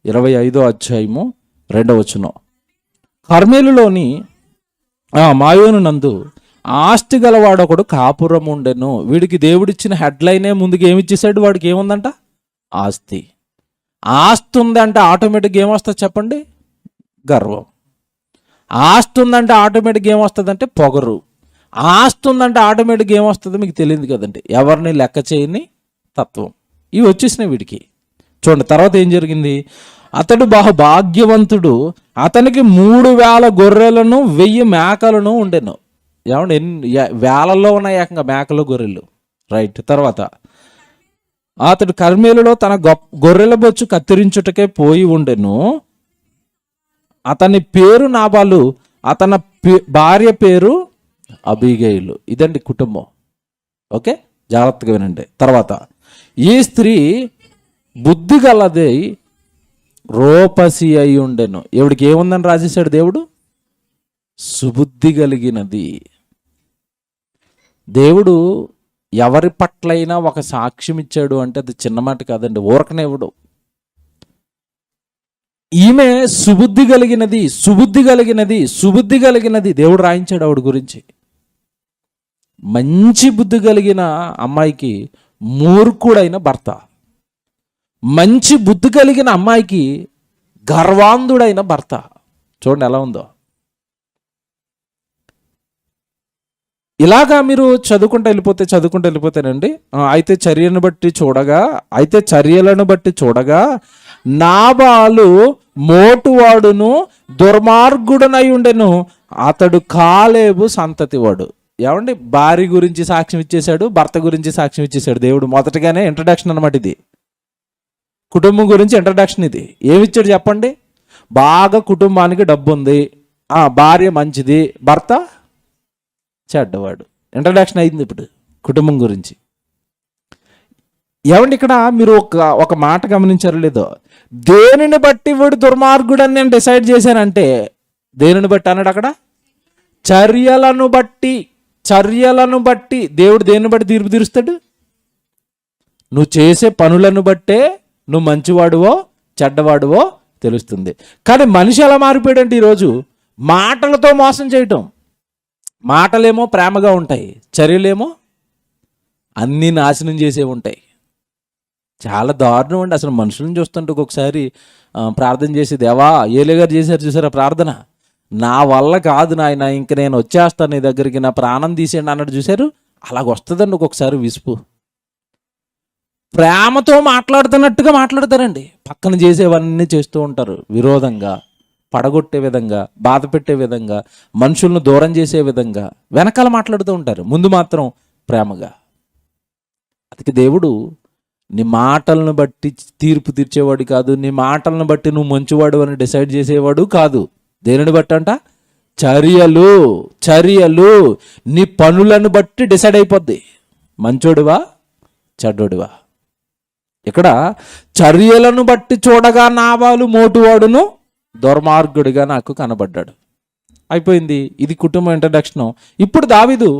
25వ అధ్యాయము 2వ వచనం. కర్మేలులోని మాయోను నందు ఆస్తి గలవాడొకడు కాపురం ఉండెను. వీడికి దేవుడిచ్చిన హెడ్లైనే ముందుకు ఏమిచ్చేసాడు? వాడికి ఏముందంట? ఆస్తి. ఆస్తి ఉందంటే ఆటోమేటిక్గా ఏమొస్తుంది చెప్పండి? గర్వం. ఆస్తి ఉందంటే ఆటోమేటిక్గా ఏమొస్తుందంటే పొగరు. ఆస్తి ఉందంటే ఆటోమేటిక్గా ఏమొస్తుందో మీకు తెలియదు కదండి, ఎవరిని లెక్క చేయని తత్వం. ఇవి వచ్చేసినాయి వీడికి. చూడండి తర్వాత ఏం జరిగింది. అతడు భాగ్యవంతుడు, అతనికి 3000 గొర్రెలను 1000 మేకలను ఉండెను. ఏమంటే వేలల్లో ఉన్నాయి ఏకంగా మేకలు, గొర్రెలు. రైట్. తర్వాత అతడు కర్మేలులో తన గొర్రెల బొచ్చు కత్తిరించుటకే పోయి ఉండెను. అతని పేరు నాబాలు, అతని భార్య పేరు అబీగయిలు. ఇదండి కుటుంబం. ఓకే, జాగ్రత్తగా వినండి. తర్వాత ఈ స్త్రీ బుద్ధి గలదై రోపసి అయి ఉండెను. ఎవడికి ఏముందని రాసేశాడు దేవుడు? సుబుద్ధి కలిగినది. దేవుడు ఎవరి పట్లైనా ఒక సాక్ష్యం ఇచ్చాడు అంటే అది చిన్న మాట కాదండి, ఊరకనే ఇవ్వడు. ఈమె సుబుద్ధి కలిగినది, సుబుద్ధి కలిగినది, సుబుద్ధి కలిగినది. దేవుడు రాయించాడు ఆవిడ గురించి. మంచి బుద్ధి కలిగిన అమ్మాయికి మూర్ఖుడైన భర్త, మంచి బుద్ధి కలిగిన అమ్మాయికి గర్వాంధుడైన భర్త. చూడండి ఎలా ఉందో. ఇలాగా మీరు చదువుకుంటూ వెళ్ళిపోతేనండి, అయితే చర్యలను బట్టి చూడగా నాబాలు మోటువాడును దుర్మార్గుడనై ఉండెను, అతడు కాలేబు సంతతివాడు. ఏమండి, భార్య గురించి సాక్ష్యం ఇచ్చేశాడు, భర్త గురించి సాక్ష్యం ఇచ్చేశాడు దేవుడు. మొదటగానే ఇంట్రడక్షన్ అనమాట ఇది. కుటుంబం గురించి ఇంట్రడక్షన్ ఇది. ఏమిచ్చాడు చెప్పండి? బాగా కుటుంబానికి డబ్బు ఉంది, భార్య మంచిది, భర్త చెడ్డవాడు. ఇంట్రడక్షన్ అయింది ఇప్పుడు కుటుంబం గురించి. ఏమండి, ఇక్కడ మీరు ఒక మాట గమనించారో లేదో, దేనిని బట్టి వీడు దుర్మార్గుడు అని నేను డిసైడ్ చేశానంటే, దేనిని బట్టి అన్నాడు అక్కడ? చర్యలను బట్టి. దేవుడు దేనిని బట్టి తీర్పు తీరుస్తాడు? నువ్వు చేసే పనులను బట్టే నువ్వు మంచివాడువో చెడ్డవాడువో తెలుస్తుంది. కానీ మనిషి ఎలా మారిపోయాడంటే ఈరోజు మాటలతో మోసం చేయటం. మాటలేమో ప్రేమగా ఉంటాయి, చర్యలేమో అన్నీ నాశనం చేసే ఉంటాయి. చాలా దారుణం అండి. అసలు మనుషులను చూస్తుంటే ఒక్కొక్కసారి ప్రార్థన చేసి, దేవా ఏలే గారు చేశారు చూసారా ప్రార్థన, నా వల్ల కాదు నాయన, ఇంక నేను వచ్చేస్తాను నీ దగ్గరికి, నా ప్రాణం తీసేయండి అన్నట్టు చూశారు. అలాగ వస్తుందండి ఒక్కొక్కసారి విసుపు. ప్రేమతో మాట్లాడుతున్నట్టుగా మాట్లాడతారండి, పక్కన చేసేవన్నీ చేస్తూ ఉంటారు. విరోధంగా, పడగొట్టే విధంగా, బాధ పెట్టే విధంగా, మనుషులను దూరం చేసే విధంగా వెనకాల మాట్లాడుతూ ఉంటారు, ముందు మాత్రం ప్రేమగా. అందుకే దేవుడు నీ మాటలను బట్టి తీర్పు తీర్చేవాడు కాదు, నీ మాటలను బట్టి నువ్వు మంచివాడు అని డిసైడ్ చేసేవాడు కాదు. దేనిని బట్టి అంట? చర్యలు నీ పనులను బట్టి డిసైడ్ అయిపోద్ది, మంచోడివా చెడ్డోడివా. ఇక్కడ చర్యలను బట్టి చూడగా నాబాలు మోటువాడును దుర్మార్గుడిగా నాకు కనబడ్డాడు. అయిపోయింది. ఇది కుటుంబం ఇంట్రడక్షన్. ఇప్పుడు దావీదు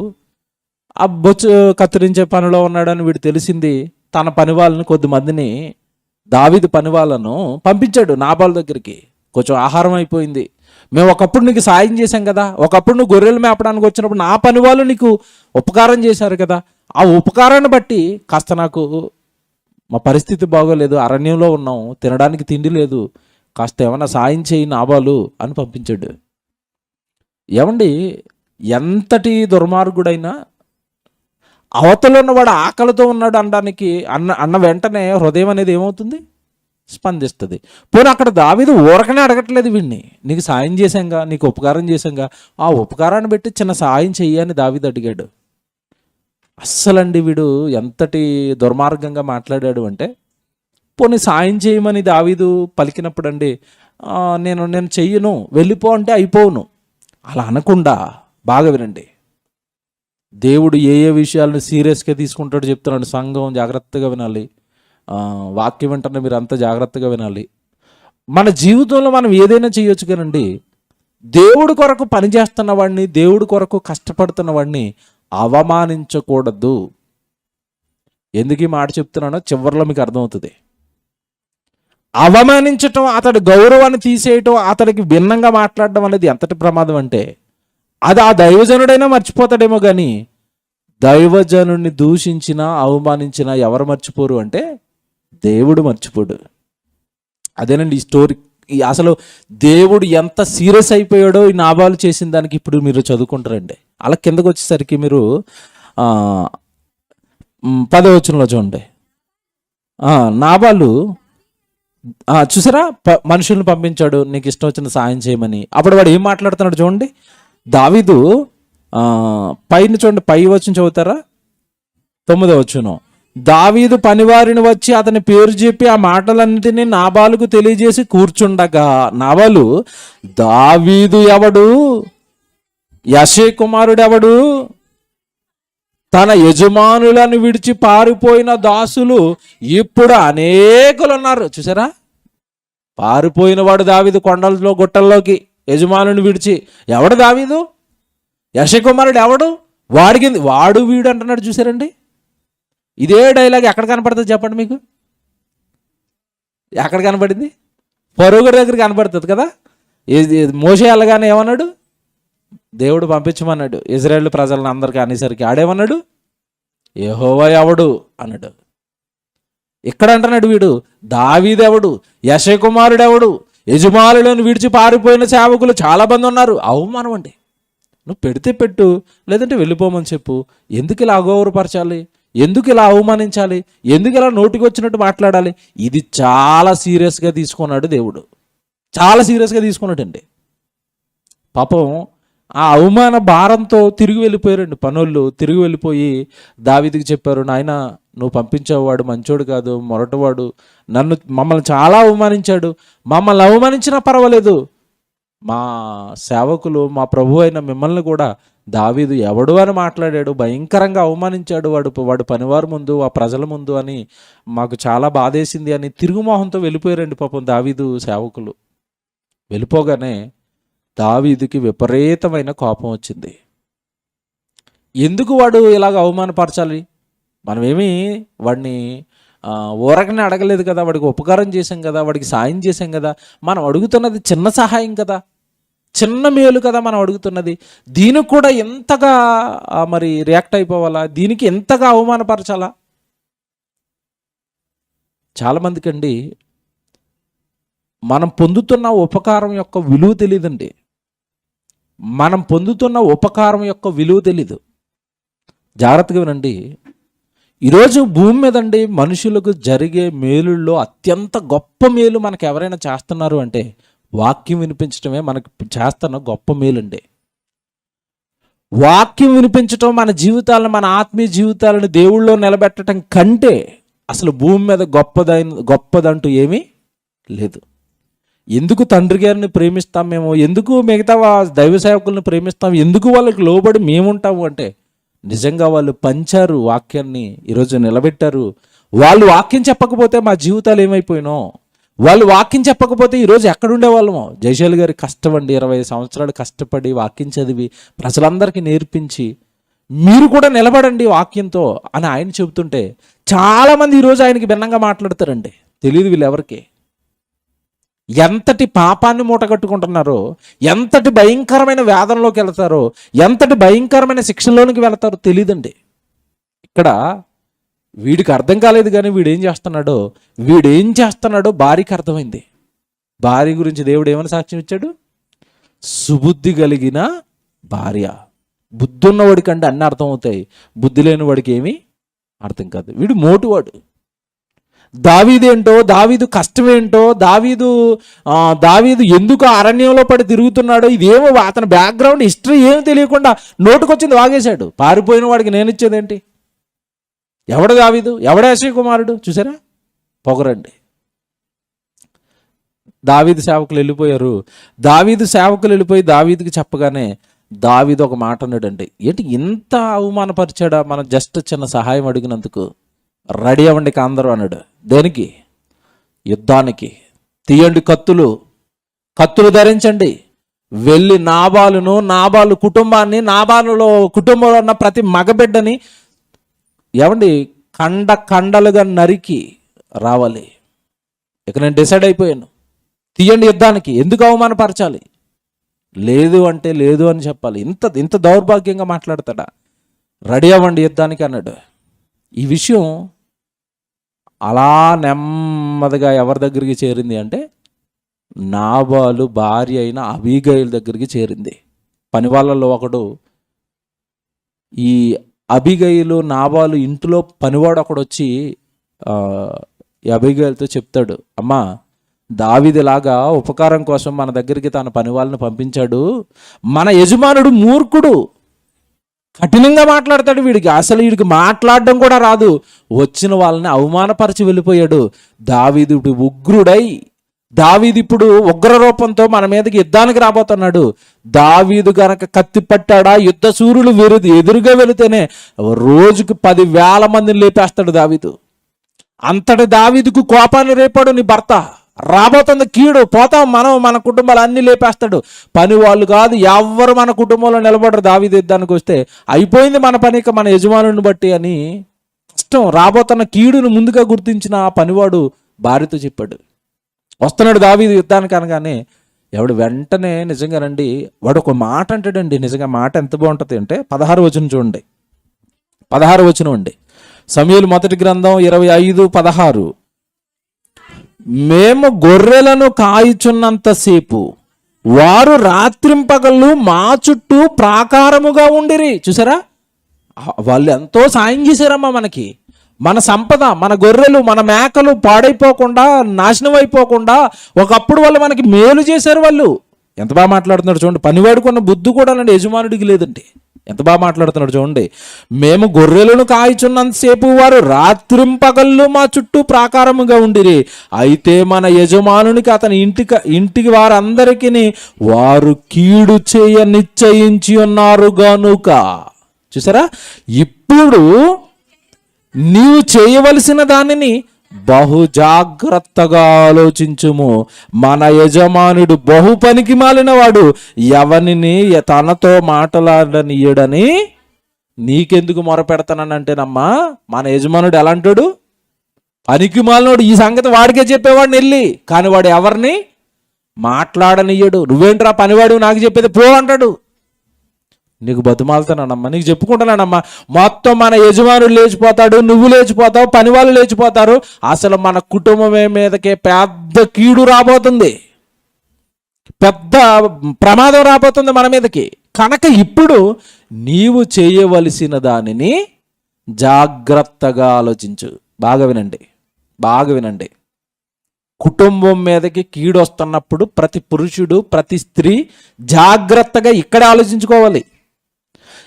ఆ బొచ్చు కత్తిరించే పనిలో ఉన్నాడని వీడు తెలిసింది. తన పని వాళ్ళని, కొద్దిమందిని, దావీదు పని వాళ్ళను పంపించాడు నాబాలు దగ్గరికి. కొంచెం ఆహారం అయిపోయింది, మేము ఒకప్పుడు నీకు సాయం చేశాం కదా, ఒకప్పుడు నువ్వు గొర్రెలు మేపడానికి వచ్చినప్పుడు నా పని వాళ్ళు నీకు ఉపకారం చేశారు కదా, ఆ ఉపకారాన్ని బట్టి కాస్త నాకు, మా పరిస్థితి బాగోలేదు, అరణ్యంలో ఉన్నాం, తినడానికి తిండి లేదు, కాస్త ఏమైనా సాయం చేయి నాబాలు అని పంపించాడు. ఏమండి, ఎంతటి దుర్మార్గుడైనా అవతల ఉన్నవాడు ఆకలితో ఉన్నాడు అనడానికి అన్న వెంటనే హృదయం అనేది ఏమవుతుంది? స్పందిస్తుంది. పోనీ అక్కడ దావీదు ఊరకనే అడగట్లేదు వీడిని, నీకు సాయం చేశాంగా, నీకు ఉపకారం చేశాంగా, ఆ ఉపకారాన్ని పెట్టి చిన్న సాయం చెయ్యి అని దావీదు అడిగాడు. అస్సలండి వీడు ఎంతటి దుర్మార్గంగా మాట్లాడాడు అంటే, పోనీ సాయం చేయమని దావీదు పలికినప్పుడు అండి, నేను చెయ్యను, వెళ్ళిపో అంటే అయిపోవును అలా అనకుండా, బాగా వినండి, దేవుడు ఏ ఏ విషయాలను సీరియస్గా తీసుకుంటాడో చెప్తున్నాడు. సంఘం జాగ్రత్తగా వినాలి, వాక్యం వెంటనే మీరు అంతా జాగ్రత్తగా వినాలి. మన జీవితంలో మనం ఏదైనా చేయొచ్చు కానండి, దేవుడి కొరకు పనిచేస్తున్న వాడిని, దేవుడి కొరకు కష్టపడుతున్న వాడిని అవమానించకూడదు. ఎందుకు ఈ మాట చెప్తున్నానో చివరిలో మీకు అర్థమవుతుంది. అవమానించటం, అతడి గౌరవాన్ని తీసేయటం, అతడికి భిన్నంగా మాట్లాడడం అనేది ఎంతటి ప్రమాదం అంటే, అది ఆ దైవజనుడైనా మర్చిపోతాడేమో కానీ దైవజనుడిని దూషించినా అవమానించినా ఎవరు మర్చిపోరు అంటే దేవుడు మర్చిపోడు. అదేనండి ఈ స్టోరీ. అసలు దేవుడు ఎంత సీరియస్ అయిపోయాడో ఈ నాబాలు చేసిన దానికి ఇప్పుడు మీరు చదువుకుంటారండి. అలా కిందకు వచ్చేసరికి మీరు 10వ వచనంలో చూడండి. నాబాలు చూసారా, మనుషుల్ని పంపించాడు నీకు ఇష్టం వచ్చిన సాయం చేయమని. అప్పుడు వాడు ఏం మాట్లాడుతున్నాడు చూడండి. దావీదు పైన చూడండి, పై వచనం చదువుతారా, 9వ వచనం. దావీదు పనివారిని వచ్చి అతని పేరు చెప్పి ఆ మాటలన్నిటినీ నాబాలుకు తెలియజేసి కూర్చుండగా, నాబాలు, దావీదు ఎవడు, యెషే కుమారుడు ఎవడు, తన యజమానులను విడిచి పారిపోయిన దాసులు ఇప్పుడు అనేకులు ఉన్నారు. చూసారా, పారిపోయిన వాడు దావీదు కొండల్లో గుట్టల్లోకి యజమానుని విడిచి. ఎవడు దావీదు? యెషే కుమారుడు ఎవడు? వాడు వీడు అంటున్నాడు. చూసారండి, ఇదే డైలాగ్ ఎక్కడ కనపడుతుంది చెప్పండి మీకు? ఎక్కడ కనపడింది? పరుగుడి దగ్గర కనబడుతుంది కదా. మోషే వెళ్ళగానే ఏమన్నాడు? దేవుడు పంపించమన్నాడు ఇజ్రాయేల్ ప్రజలను అందరికీ అనేసరికి ఆడేమన్నాడు? యెహోవా ఎవడు అన్నాడు. ఇక్కడ అంటున్నాడు వీడు దావీదెవడు, యెషై కుమారుడెవడు, యజమానులను విడిచి పారిపోయిన సేవకులు చాలా మంది ఉన్నారు. అవమానం అండి. నువ్వు పెడితే పెట్టు, లేదంటే వెళ్ళిపోమని చెప్పు. ఎందుకు ఇలా అగౌరవపరచాలి? ఎందుకు ఇలా అవమానించాలి? ఎందుకు ఇలా నోటికి వచ్చినట్టు మాట్లాడాలి? ఇది చాలా సీరియస్గా తీసుకున్నాడు దేవుడు, చాలా సీరియస్గా తీసుకున్నాడండి. పాపం ఆ అవమాన భారంతో తిరిగి వెళ్ళిపోయారండి పనోళ్ళు. తిరిగి వెళ్ళిపోయి దావీదుకి చెప్పారు, నాయన నువ్వు పంపించేవాడు మంచోడు కాదు, మొరటవాడు, మమ్మల్ని చాలా అవమానించాడు. మమ్మల్ని అవమానించినా పర్వాలేదు, మా సేవకులు మా ప్రభు అయిన మిమ్మల్ని కూడా దావీదు ఎవడు అని మాట్లాడాడు, భయంకరంగా అవమానించాడు వాడు పనివారి ముందు, ఆ ప్రజల ముందు అని మాకు చాలా బాధేసింది అని తిరుగుమోహంతో వెళ్ళిపోయారండి పాపం దావీదు సేవకులు. వెళ్ళిపోగానే దావీదుకి విపరీతమైన కోపం వచ్చింది. ఎందుకు వాడు ఇలాగ అవమానపరచాలి? మనమేమి వాడిని ఊరకనే అడగలేదు కదా, వాడికి ఉపకారం చేశాం కదా, వాడికి సాయం చేశాం కదా. మనం అడుగుతున్నది చిన్న సహాయం కదా, చిన్న మేలు కదా మనం అడుగుతున్నది. దీనికి కూడా ఎంతగా మరి రియాక్ట్ అయిపోవాలా? దీనికి ఎంతగా అవమానపరచాలా? చాలామందికి అండి మనం పొందుతున్న ఉపకారం యొక్క విలువ తెలియదండి. మనం పొందుతున్న ఉపకారం యొక్క విలువ తెలీదు. జాగ్రత్తగా వినండి. ఈరోజు భూమి మీదండి మనుషులకు జరిగే మేలుల్లో అత్యంత గొప్ప మేలు మనకు ఎవరైనా చేస్తున్నారు అంటే వాక్యం వినిపించడమే మనకు చేస్తున్న గొప్ప మేలండి. వాక్యం వినిపించటం మన జీవితాలను, మన ఆత్మీయ జీవితాలను దేవుళ్ళో నిలబెట్టడం కంటే అసలు భూమి మీద గొప్పదంటూ ఏమీ లేదు. ఎందుకు తండ్రి గారిని ప్రేమిస్తాం మేము? ఎందుకు మిగతా దైవ సేవకులను ప్రేమిస్తాం? ఎందుకు వాళ్ళకి లోబడి మేముంటాము అంటే నిజంగా వాళ్ళు పంచారు వాక్యాన్ని, ఈరోజు నిలబెట్టారు. వాళ్ళు వాక్యం చెప్పకపోతే మా జీవితాలు ఏమైపోయినో, వాళ్ళు వాక్యం చెప్పకపోతే ఈరోజు ఎక్కడుండే వాళ్ళమో. జయశాలి గారి కష్టం అండి, 20 సంవత్సరాలు కష్టపడి వాక్యం చదివి ప్రజలందరికీ నేర్పించి మీరు కూడా నిలబడండి వాక్యంతో అని ఆయన చెబుతుంటే చాలామంది ఈరోజు ఆయనకి భిన్నంగా మాట్లాడతారండి. తెలియదు వీళ్ళెవరికి ఎంతటి పాపాన్ని మూటగట్టుకుంటున్నారో, ఎంతటి భయంకరమైన వేదనలోకి వెళ్తారో, ఎంతటి భయంకరమైన శిక్షలోనికి వెళ్తారో తెలియదండి. ఇక్కడ వీడికి అర్థం కాలేదు, కానీ వీడేం చేస్తున్నాడో భార్యకి అర్థమైంది. భార్య గురించి దేవుడు ఏమని సాక్ష్యం ఇచ్చాడు? సుబుద్ధి కలిగిన భార్య. బుద్ధి ఉన్నవాడికి అంటే అన్నీ అర్థమవుతాయి, బుద్ధి లేని వాడికి ఏమీ అర్థం కాదు. వీడు మోటువాడు. దావీదేంటో, దావీదు కష్టమేంటో, దావీదు ఎందుకు అరణ్యంలో పడి తిరుగుతున్నాడో, ఇదేమో అతని బ్యాక్గ్రౌండ్ హిస్టరీ ఏమి తెలియకుండా నోటుకొచ్చింది వాగేశాడు. పారిపోయిన వాడికి నేను ఇచ్చేదేంటి? ఎవడు దావీదు? ఎవడు యెషై కుమారుడు? చూసారా పొగరండి. దావీదు సేవకులు వెళ్ళిపోయారు. దావీదు సేవకులు వెళ్ళిపోయి దావీదుకి చెప్పగానే దావీదు ఒక మాట అన్నాడండి. ఏంటి ఇంత అవమానపరిచాడా? మనం జస్ట్ చిన్న సహాయం అడిగినందుకు. రెడీ అవ్వండి అందరూ అన్నాడు. దేనికి? యుద్ధానికి. తీయండి కత్తులు ధరించండి. వెళ్ళి నాబాలు కుటుంబాన్ని, నాబాలులో కుటుంబంలో ఉన్న ప్రతి మగబిడ్డని ఏమండి కండలుగా నరికి రావాలి. ఇక నేను డిసైడ్ అయిపోయాను, తీయండి యుద్ధానికి. ఎందుకు అవమానపరచాలి? లేదు అంటే లేదు అని చెప్పాలి. ఇంత దౌర్భాగ్యంగా మాట్లాడతాడా? రెడీ అవ్వండి యుద్ధానికి అన్నాడు. ఈ విషయం అలా నెమ్మదిగా ఎవరి దగ్గరికి చేరింది అంటే నాబాలు భార్య అయిన అబీగయిల్ దగ్గరికి చేరింది. పని వాళ్ళలో ఒకడు, ఈ అబీగయిలు నాబాలు ఇంట్లో పనివాడు ఒకడు వచ్చి అబీగయిల్తో చెప్తాడు, అమ్మా దావీదులాగా ఉపకారం కోసం మన దగ్గరికి తన పని వాళ్ళని పంపించాడు. మన యజమానుడు మూర్ఖుడు, కఠినంగా మాట్లాడతాడు. వీడికి మాట్లాడడం కూడా రాదు. వచ్చిన వాళ్ళని అవమానపరిచి వెళ్ళిపోయాడు. దావీదు ఉగ్రుడై, దావీదు ఇప్పుడు ఉగ్ర రూపంతో మన మీదకి యుద్ధానికి రాబోతున్నాడు. దావీదు గనక కత్తి పట్టాడా, యుద్ధ సూర్యులు ఎదురుగా వెళితేనే రోజుకు 10,000 మందిని లేపేస్తాడు దావీదు. అంతటి దావీదుకు కోపాన్ని రేపాడు నీ భర్త. రాబోతుంది కీడు, పోతాం మనం, మన కుటుంబాలు అన్నీ లేపేస్తాడు. పని వాళ్ళు కాదు ఎవ్వరు మన కుటుంబంలో నిలబడరు. దావీదు యుద్ధానికి వస్తే అయిపోయింది మన పని, ఇక మన యజమానుని బట్టి అని కష్టం. రాబోతున్న కీడును ముందుగా గుర్తించిన ఆ పనివాడు భార్యతో చెప్పాడు, వస్తున్నాడు దావీదు యుద్ధానికి అనగానే ఎవడు వెంటనే నిజంగానండి వాడు ఒక మాట అంటాడండి. నిజంగా మాట ఎంత బాగుంటుంది అంటే 16 వచనం చూడండి, 16 వచనం అండి. సమూయేలు మొదటి గ్రంథం 25:16. మేము గొర్రెలను కాయుచున్నంతసేపు వారు రాత్రింపగళ్ళు మా చుట్టూ ప్రాకారముగా ఉండిరి. చూసారా, వాళ్ళు ఎంతో సాయం చేశారమ్మా మనకి. మన సంపద, మన గొర్రెలు, మన మేకలు పాడైపోకుండా, నాశనం అయిపోకుండా ఒకప్పుడు వాళ్ళు మనకి మేలు చేశారు. వాళ్ళు ఎంత బాగా మాట్లాడుతున్నాడు చూడండి. పనివాడుకున్న బుద్ధి కూడా అండి యజమానుడికి లేదండి. ఎంత బాగా మాట్లాడుతున్నాడు చూడండి. మేము గొర్రెలను కాయుచున్నంతసేపు వారు రాత్రింపగళ్ళు మా చుట్టూ ప్రాకారముగా ఉండిరి. అయితే మన యజమానునికి అతని ఇంటికి వారందరికీ వారు కీడు చేయ నిశ్చయించి ఉన్నారు గనుక. చూసారా, ఇప్పుడు నీవు చేయవలసిన దానిని బహు జాగ్రత్తగా ఆలోచించుము. మన యజమానుడు బహు పనికి మాలిన వాడు, ఎవరిని తనతో మాట్లాడనీయడని నీకెందుకు మొరపెడతానంటేనమ్మా, మన యజమానుడు ఎలా అంటాడు? పనికి మాలినోడు. ఈ సంగతి వాడికే చెప్పేవాడిని వెళ్ళి, కానీ వాడు ఎవరిని మాట్లాడనీయడు. నువ్వేంట్రా పనివాడు నాకు చెప్పేది పో అంటాడు. నీకు బతుమాలుతానమ్మా, నీకు చెప్పుకుంటానమ్మా, మొత్తం మన యజమానుడు లేచిపోతాడు, నువ్వు లేచిపోతావు, పని వాళ్ళు లేచిపోతారు. అసలు మన కుటుంబమే మీదకే పెద్ద కీడు రాబోతుంది, పెద్ద ప్రమాదం రాబోతుంది మన మీదకి. కనుక ఇప్పుడు నీవు చేయవలసిన దానిని జాగ్రత్తగా ఆలోచించు. బాగా వినండి, బాగా వినండి. కుటుంబం మీదకి కీడు వస్తున్నప్పుడు ప్రతి పురుషుడు, ప్రతి స్త్రీ జాగ్రత్తగా ఇక్కడే ఆలోచించుకోవాలి.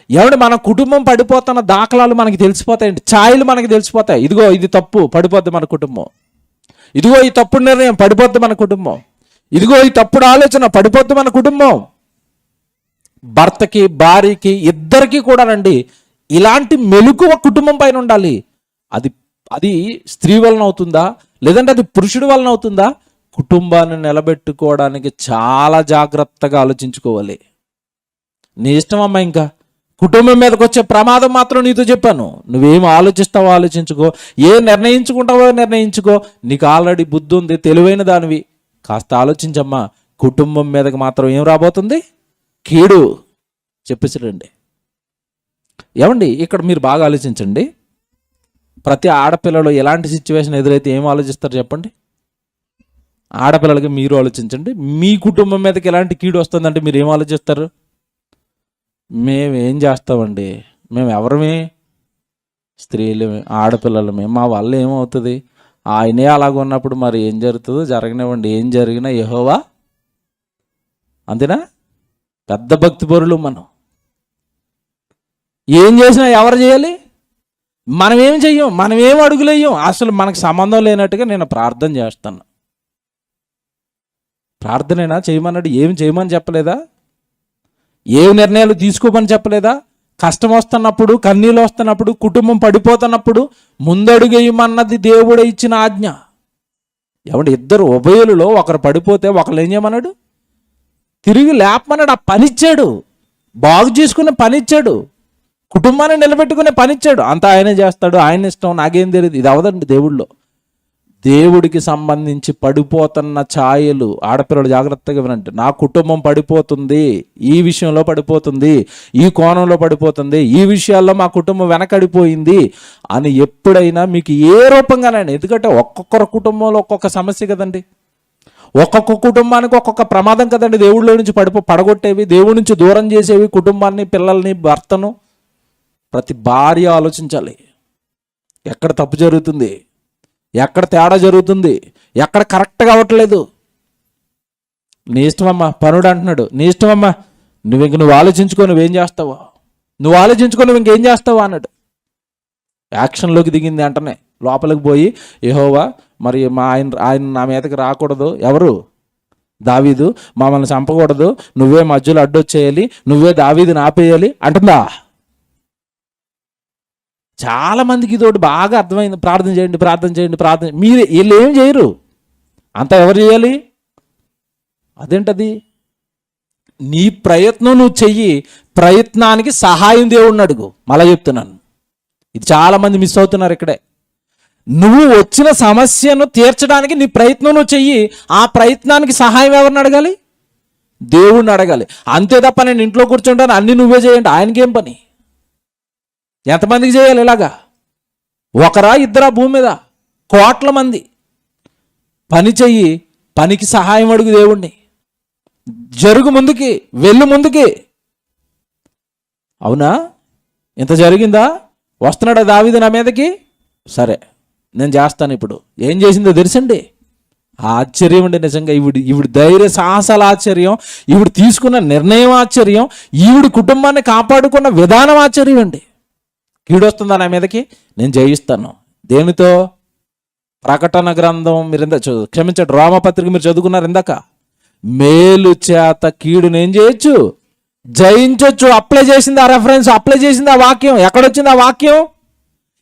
ఏమంటే మన కుటుంబం పడిపోతున్న దాఖలాలు మనకి తెలిసిపోతాయండి, ఛాయలు మనకి తెలిసిపోతాయి. ఇదిగో ఇది తప్పు, పడిపోద్ది మన కుటుంబం. ఇదిగో ఈ తప్పుడు నిర్ణయం, పడిపోద్ది మన కుటుంబం. ఇదిగో ఈ తప్పుడు ఆలోచన, పడిపోద్ది మన కుటుంబం. భర్తకి, భార్యకి, ఇద్దరికి కూడానండి ఇలాంటి మెలకువ కుటుంబం పైన ఉండాలి. అది స్త్రీ వలన అవుతుందా, లేదంటే అది పురుషుడి వలన అవుతుందా? కుటుంబాన్ని నిలబెట్టుకోవడానికి చాలా జాగ్రత్తగా ఆలోచించుకోవాలి. నీ ఇష్టం అమ్మా. ఇంకా కుటుంబం మీదకి వచ్చే ప్రమాదం మాత్రం నీతో చెప్పాను. నువ్వేం ఆలోచిస్తావో ఆలోచించుకో, ఏం నిర్ణయించుకుంటావో నిర్ణయించుకో. నీకు ఆల్రెడీ బుద్ధి ఉంది, తెలివైన దానివి. కాస్త ఆలోచించమ్మా. కుటుంబం మీదకి మాత్రం ఏం రాబోతుంది? కీడు. చెప్పేసాడండి. ఏమండి, ఇక్కడ మీరు బాగా ఆలోచించండి. ప్రతి ఆడపిల్లలు ఎలాంటి సిచ్యువేషన్ ఎదురైతే ఏం ఆలోచిస్తారు చెప్పండి? ఆడపిల్లలకి మీరు ఆలోచించండి. మీ కుటుంబం మీదకి ఎలాంటి కీడు వస్తుందంటే మీరు ఏం ఆలోచిస్తారు? మేమేం చేస్తామండి, మేము ఎవరమే? స్త్రీలమే, ఆడపిల్లలమే. మా వల్ల ఏమవుతుంది? ఆయనే అలాగున్నప్పుడు మరి ఏం జరుగుతుందో జరగనివ్వండి. ఏం జరిగినా యెహోవా. అంతేనా? పెద్ద భక్తిపరులు మనం. ఏం చేసినా ఎవరు చేయాలి? మనమేం చెయ్యం, మనమేం అడుగులేయం. అసలు మనకు సంబంధం లేనట్టుగా నేను ప్రార్థన చేస్తాను. ప్రార్థనేనా చేయమన్నాడు? ఏం చేయమని చెప్పలేదా? ఏం నిర్ణయాలు తీసుకోమని చెప్పలేదా? కష్టం వస్తున్నప్పుడు, కన్నీళ్ళు వస్తున్నప్పుడు, కుటుంబం పడిపోతున్నప్పుడు ముందడుగేయమన్నది దేవుడు ఇచ్చిన ఆజ్ఞ. ఏమంటే ఇద్దరు ఉభయులలో ఒకరు పడిపోతే ఒకరు ఏం చేయమన్నాడు? తిరిగి లేపమన్నాడు. ఆ పనిచ్చాడు, బాగు చేసుకునే పనిచ్చాడు, కుటుంబాన్ని నిలబెట్టుకునే పనిచ్చాడు. అంతా ఆయనే చేస్తాడు, ఆయన ఇష్టం, నాకేం తెలియదు. ఇది అవదండి దేవుళ్ళో. దేవుడికి సంబంధించి పడిపోతున్న ఛాయలు ఆడపిల్లలు జాగ్రత్తగా వినండి. నా కుటుంబం పడిపోతుంది, ఈ విషయంలో పడిపోతుంది, ఈ కోణంలో పడిపోతుంది, ఈ విషయాల్లో మా కుటుంబం వెనకడిపోయింది అని ఎప్పుడైనా మీకు ఏ రూపంగానైనా, ఎందుకంటే ఒక్కొక్కరు కుటుంబంలో ఒక్కొక్క సమస్య కదండి, ఒక్కొక్క కుటుంబానికి ఒక్కొక్క ప్రమాదం కదండి. దేవుళ్ళ నుంచి పడగొట్టేవి, దేవుడి నుంచి దూరం చేసేవి, కుటుంబాన్ని, పిల్లల్ని, భర్తను. ప్రతి భార్య ఆలోచించాలి, ఎక్కడ తప్పు జరుగుతుంది, ఎక్కడ తేడా జరుగుతుంది, ఎక్కడ కరెక్ట్గా అవ్వట్లేదు. నీ ఇష్టమమ్మా, పనుడు అంటున్నాడు, నీ ఇష్టమమ్మా, నువ్వు ఆలోచించుకో, నువ్వేం చేస్తావో, నువ్వు ఆలోచించుకో, నువ్వు ఇంకేం చేస్తావా అన్నాడు. యాక్షన్లోకి దిగింది వెంటనే. లోపలికి పోయి యెహోవా మరి ఆయన నా మీదకి రాకూడదు. ఎవరు? దావీదు. మమ్మల్ని చంపకూడదు, నువ్వే మధ్యలో అడ్డొచ్చేయాలి, నువ్వే దావీదుని ఆపేయాలి అంటుందా? చాలా మందికి ఇదోటి బాగా అర్థమైంది. ప్రార్థన చేయండి, ప్రార్థన చేయండి, ప్రార్థన. మీరు వీళ్ళు ఏం చేయరు, అంతా ఎవరు చేయాలి? అదేంటది? నీ ప్రయత్నం నువ్వు చెయ్యి, ప్రయత్నానికి సహాయం దేవుడిని అడుగు. మళ్ళా చెప్తున్నాను, ఇది చాలా మంది మిస్ అవుతున్నారు ఇక్కడే. నువ్వు వచ్చిన సమస్యను తీర్చడానికి నీ ప్రయత్నం నువ్వు చెయ్యి. ఆ ప్రయత్నానికి సహాయం ఎవరిని అడగాలి? దేవుణ్ణి అడగాలి. అంతే తప్ప నేను ఇంట్లో కూర్చుంటాను అన్ని నువ్వే చేయండి, ఆయనకేం పని? ఎంతమందికి చేయాలి ఇలాగా? ఒకరా ఇద్దరా? భూమి మీద కోట్ల మంది. పని చెయ్యి, పనికి సహాయం అడుగు దేవుణ్ణి. జరుగు ముందుకి, వెళ్ళు ముందుకి. అవునా? ఇంత జరిగిందా? వస్తున్నాడా దావీదు నా మీదకి? సరే నేను చేస్తాను. ఇప్పుడు ఏం చేసిందో తెలుసండి? ఆశ్చర్యం అండి నిజంగా. ఈవిడ ధైర్య సాహసాల ఆశ్చర్యం, ఈవిడ తీసుకున్న నిర్ణయం ఆశ్చర్యం, ఈవిడ కుటుంబాన్ని కాపాడుకున్న విధానం ఆశ్చర్యం అండి. కీడొస్తుందా నా మీదకి? నేను జయిస్తాను. దేనితో? ప్రకటన గ్రంథం మీరు క్షమించండి, రోమపత్రిక మీరు చదువుకున్నారు ఇందాక. మేలు చేత కీడుని ఏం చేయొచ్చు? జయించవచ్చు. అప్లై చేసింది ఆ రెఫరెన్స్, అప్లై చేసింది ఆ వాక్యం. ఎక్కడొచ్చింది ఆ వాక్యం?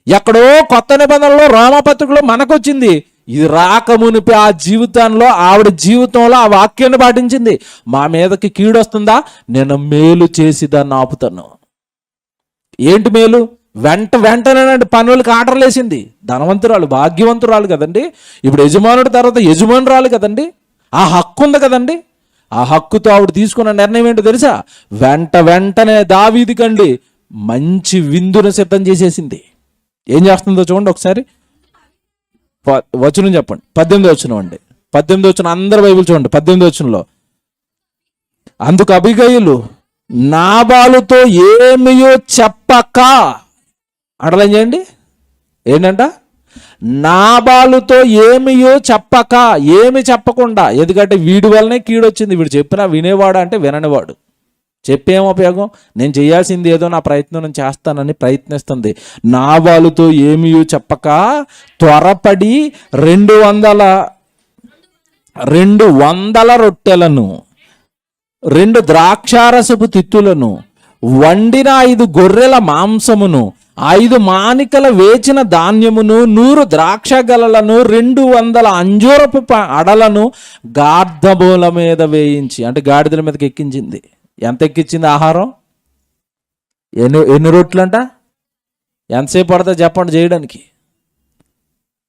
ఎక్కడో కొత్త నిబంధనలో రోమపత్రికలో మనకొచ్చింది. ఇది రాకమునిపి ఆ జీవితంలో, ఆవిడ జీవితంలో ఆ వాక్యాన్ని పాటించింది. మా మీదకి కీడు వస్తుందా, నేను మేలు చేసి దాన్ని ఆపుతాను. ఏంటి మేలు? వెంటనేనండి పనులకు ఆర్డర్లు వేసింది. ధనవంతురాలు, భాగ్యవంతురాలు కదండి. ఇప్పుడు యజమానుడి తర్వాత యజమానురాలు కదండి. ఆ హక్కు ఉంది కదండి. ఆ హక్కుతో ఆవిడ తీసుకున్న నిర్ణయం ఏంటో తెలుసా? వెంటనే దావీదుకండి మంచి విందును సిద్ధం చేసేసింది. ఏం చేస్తుందో చూడండి ఒకసారి. వచనం చెప్పండి. 18వ వచనం అండి. 18వ వచనం అందరు బైబిల్ చూడండి. 18వ వచనంలో, అందుకు అబిగయీలు నాబాలుతో ఏమియో చెప్పక, అడలేం చేయండి ఏంటంట? నాబాలుతో ఏమియో చెప్పక, ఏమి చెప్పకుండా. ఎందుకంటే వీడి వల్లనే కీడొచ్చింది. వీడు చెప్పినా వినేవాడు అంటే విననివాడు. చెప్పేం ఉపయోగం? నేను చేయాల్సింది ఏదో నా ప్రయత్నం నేను చేస్తానని ప్రయత్నిస్తుంది. నాబాలుతో ఏమియో చెప్పక త్వరపడి 200 రొట్టెలను, 2 ద్రాక్షారసపు తిత్తులను, వండిన 5 గొర్రెల మాంసమును, 5 మానికల వేచిన ధాన్యమును, 100 ద్రాక్ష గలలను, 200 అంజూరపు అడలను గార్ధబోల మీద వేయించి, అంటే గాడిదల మీదకి ఎక్కించింది. ఎంత ఎక్కించింది ఆహారం? ఎన్ని రొట్టెలు అంట? ఎంతసేపు పడుతుంది చెప్పండి చేయడానికి?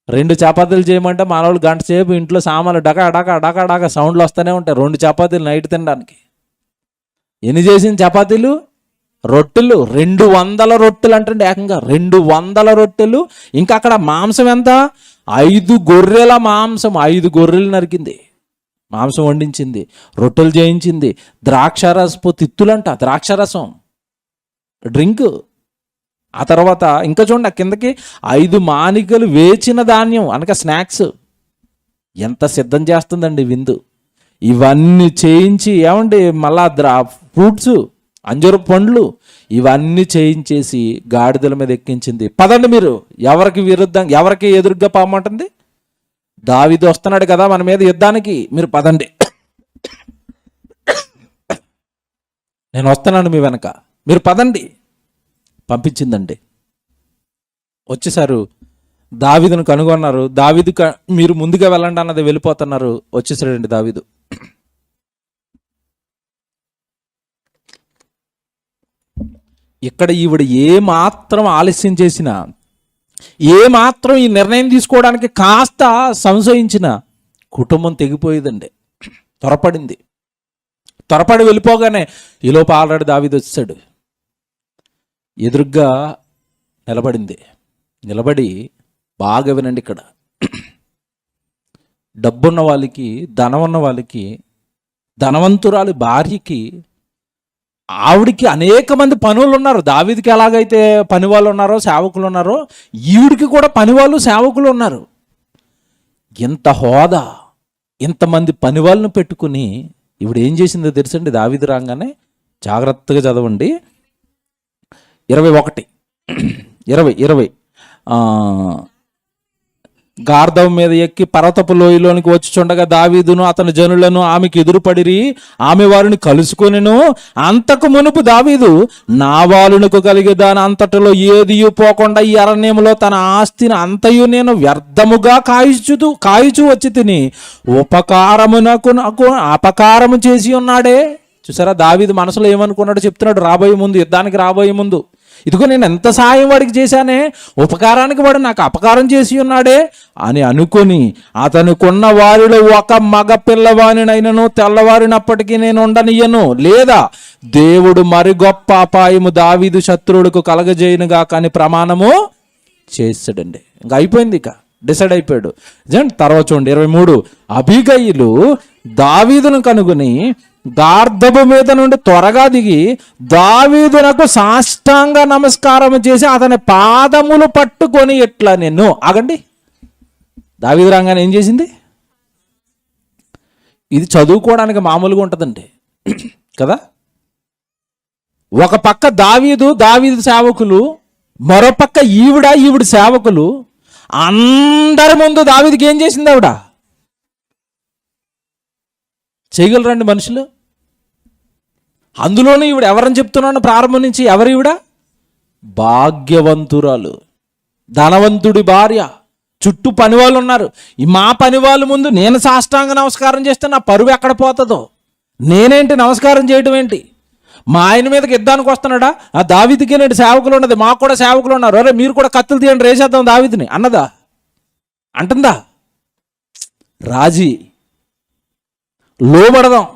2 చపాతీలు చేయమంటే మానవులు గంట సేపు ఇంట్లో సామాన్లు డకా డకా డకా డకా సౌండ్లు వస్తూనే ఉంటాయి. 2 చపాతీలు నైట్ తినడానికి. ఎన్ని చేసింది చపాతీలు? రొట్టెలు 200 రొట్టెలు అంటే ఏకంగా 200 రొట్టెలు. ఇంకా అక్కడ మాంసం ఎంత? 5 గొర్రెల మాంసం. 5 గొర్రెలు నరికింది, మాంసం వండించింది, రొట్టెలు చేయించింది, ద్రాక్షారసపు తిత్తులంట, ద్రాక్షారసం డ్రింక్. ఆ తర్వాత ఇంకా చూడండి కిందకి 5 మానికలు వేచిన ధాన్యం అనగా స్నాక్స్. ఎంత సిద్ధం చేస్తుందండి విందు. ఇవన్నీ చేయించి ఏమండి మళ్ళా ఫ్రూట్స్, అంజూరపు పండ్లు ఇవన్నీ చేయించేసి గాడిదల మీద ఎక్కించింది. పదండి మీరు. ఎవరికి ఎదురుగ్గా పామంటుంది? దావీదు వస్తున్నాడు కదా మన మీద యుద్ధానికి, మీరు పదండి, నేను వస్తున్నాను మీ వెనక, మీరు పదండి. పంపించిందండి. వచ్చేసారు, దావీదును కనుగొన్నారు. దావీదు మీరు ముందుగా వెళ్ళండి అన్నది, వెళ్ళిపోతున్నారు. వచ్చేసాడండి దావీదు. ఇక్కడ ఈవిడ ఏమాత్రం ఆలస్యం చేసినా, ఏమాత్రం ఈ నిర్ణయం తీసుకోవడానికి కాస్త సంశయించిన కుటుంబం తెగిపోయేదండి. త్వరపడి వెళ్ళిపోగానే ఈలోపు ఆల్రెడీ దావీదు వచ్చాడు. ఎదురుగ్గా నిలబడి బాగా వినండి. ఇక్కడ డబ్బున్న వాళ్ళకి, ధనం ఉన్న వాళ్ళకి, ధనవంతురాలి భార్యకి, ఆవిడికి అనేక మంది పనులు ఉన్నారు. దావీదుకి ఎలాగైతే పని వాళ్ళు ఉన్నారో, సేవకులు ఉన్నారో, ఈవిడికి కూడా పని వాళ్ళు, సేవకులు ఉన్నారు. ఇంత హోదా, ఇంతమంది పని వాళ్ళను పెట్టుకుని ఈవిడ ఏం చేసిందో తెలుసండి? దావీదు రాగానే జాగ్రత్తగా చదవండి. 20 గార్ధం మీద ఎక్కి పర్వతపు లోయలోనికి వచ్చి చుండగా దావీదును అతని జనులను ఆమెకు ఎదురుపడిరి, ఆమె వారిని కలుసుకొనెను. అంతకు మునుపు దావీదు నాబాలునకు కలిగే దాని అంతటిలో ఏదియు పోకుండా ఈ అరణ్యములో తన ఆస్తిని అంతయు నేను వ్యర్థముగా కాయుచు వచ్చి తిని ఉపకారమునకు నాకు అపకారము చేసి ఉన్నాడే. చూసారా దావీదు మనసులో ఏమనుకున్నాడో చెప్తున్నాడు. యుద్ధానికి రాబోయే ముందు ఇదిగో నేను ఎంత సాయం వాడికి చేశానే, ఉపకారానికి వాడు నాకు అపకారం చేసి ఉన్నాడే అని అనుకొని అతనుకున్న వారిలో ఒక మగ పిల్లవానినైనను తెల్లవారినప్పటికీ నేను ఉండనియ్యను, లేదా దేవుడు మరి గొప్ప అపాయము దావీదు శత్రువులకు కలగజేయనుగా కానీ ప్రమాణము చేశాడండి. ఇంకా అయిపోయింది, ఇక డిసైడ్ అయిపోయాడు. తర్వాత చూడండి 23, అబీగయిలు దావీదును కనుగొని గార్ధబు మీద నుండి త్వరగా దిగి దావీదునకు సాష్టాంగ నమస్కారం చేసి అతని పాదములు పట్టుకొని ఎట్లా నేను ఆగండి. దావీదు రాగానే ఏం చేసింది? ఇది చదువుకోవడానికి మామూలుగా ఉంటుందండి కదా. ఒక పక్క దావీదు సేవకులు, మరో పక్క ఈవిడ సేవకులు. అందరి ముందు దావీదుకి ఏం చేసింది ఆవిడ? చేయగలరండి మనుషులు? అందులోనూ ఈవిడ ఎవరని చెప్తున్నాను ప్రారంభం నుంచి? ఎవరు ఈవిడ? భాగ్యవంతురాలు, ధనవంతుడి భార్య, చుట్టూ పనివాళ్ళు ఉన్నారు. మా పనివాళ్ళ ముందు నేను సాష్టాంగ నమస్కారం చేస్తే నా పరువు ఎక్కడ పోతుందో, నేనేంటి నమస్కారం చేయడం ఏంటి? మా ఆయన మీదకి యుద్ధానికి వస్తున్నాడా? ఆ దావీదుకి నేటి సేవకులు ఉన్నది, మాకు కూడా సేవకులు ఉన్నారు, అరే మీరు కూడా కత్తులు తీయండి రేసేద్దాం దావీదుని అన్నదా? అంటుందా? రాజీ, లోబడదాం.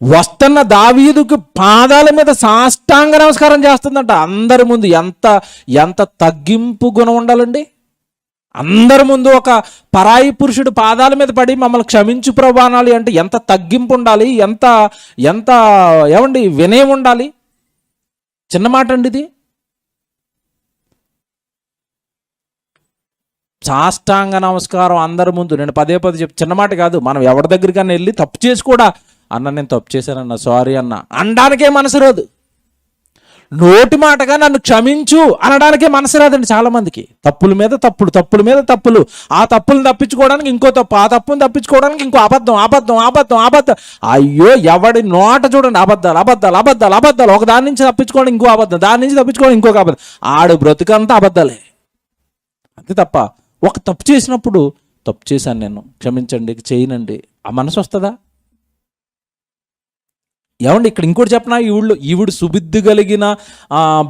వస్తున్న దావీదుకు పాదాల మీద సాష్టాంగ నమస్కారం చేస్తుందంట అందరి ముందు. ఎంత తగ్గింపు గుణం ఉండాలండి! అందరి ముందు ఒక పరాయి పురుషుడు పాదాల మీద పడి మమ్మల్ని క్షమించు ప్రభు అనాలి అంటే ఎంత తగ్గింపు ఉండాలి, ఎంత ఏమండి వినయం ఉండాలి. చిన్న మాట అండి ఇది. సాష్టాంగ నమస్కారం అందరి ముందు. నేను పదే చిన్న మాట కాదు. మనం ఎవరి దగ్గరికన్నా వెళ్ళి తప్పు చేసి కూడా, అన్న నేను తప్పు చేశానన్న, సారీ అన్న అనడానికే మనసు రాదు. నోటి మాటగా నన్ను క్షమించు అనడానికే మనసు రాదండి చాలామందికి. తప్పుల మీద తప్పులు, ఆ తప్పులను తప్పించుకోవడానికి ఇంకో తప్పు, ఆ తప్పును తప్పించుకోవడానికి ఇంకో అబద్ధం. అయ్యో, ఎవడి నోట చూడండి అబద్ధాలు. ఒక దాని నుంచి తప్పించుకోవడం ఇంకో అబద్ధం, దాని నుంచి తప్పించుకోవడం ఇంకొక అబద్ధం. ఆడు బ్రతుకంతా అబద్ధాలే. అంతే తప్ప ఒక తప్పు చేసినప్పుడు తప్పు చేశాను నేను, క్షమించండి, చేయనండి, ఆ మనసు వస్తుందా? ఏమండి ఇక్కడ ఇంకోటి చెప్పనా, ఈవిడు సుబుద్ధి కలిగిన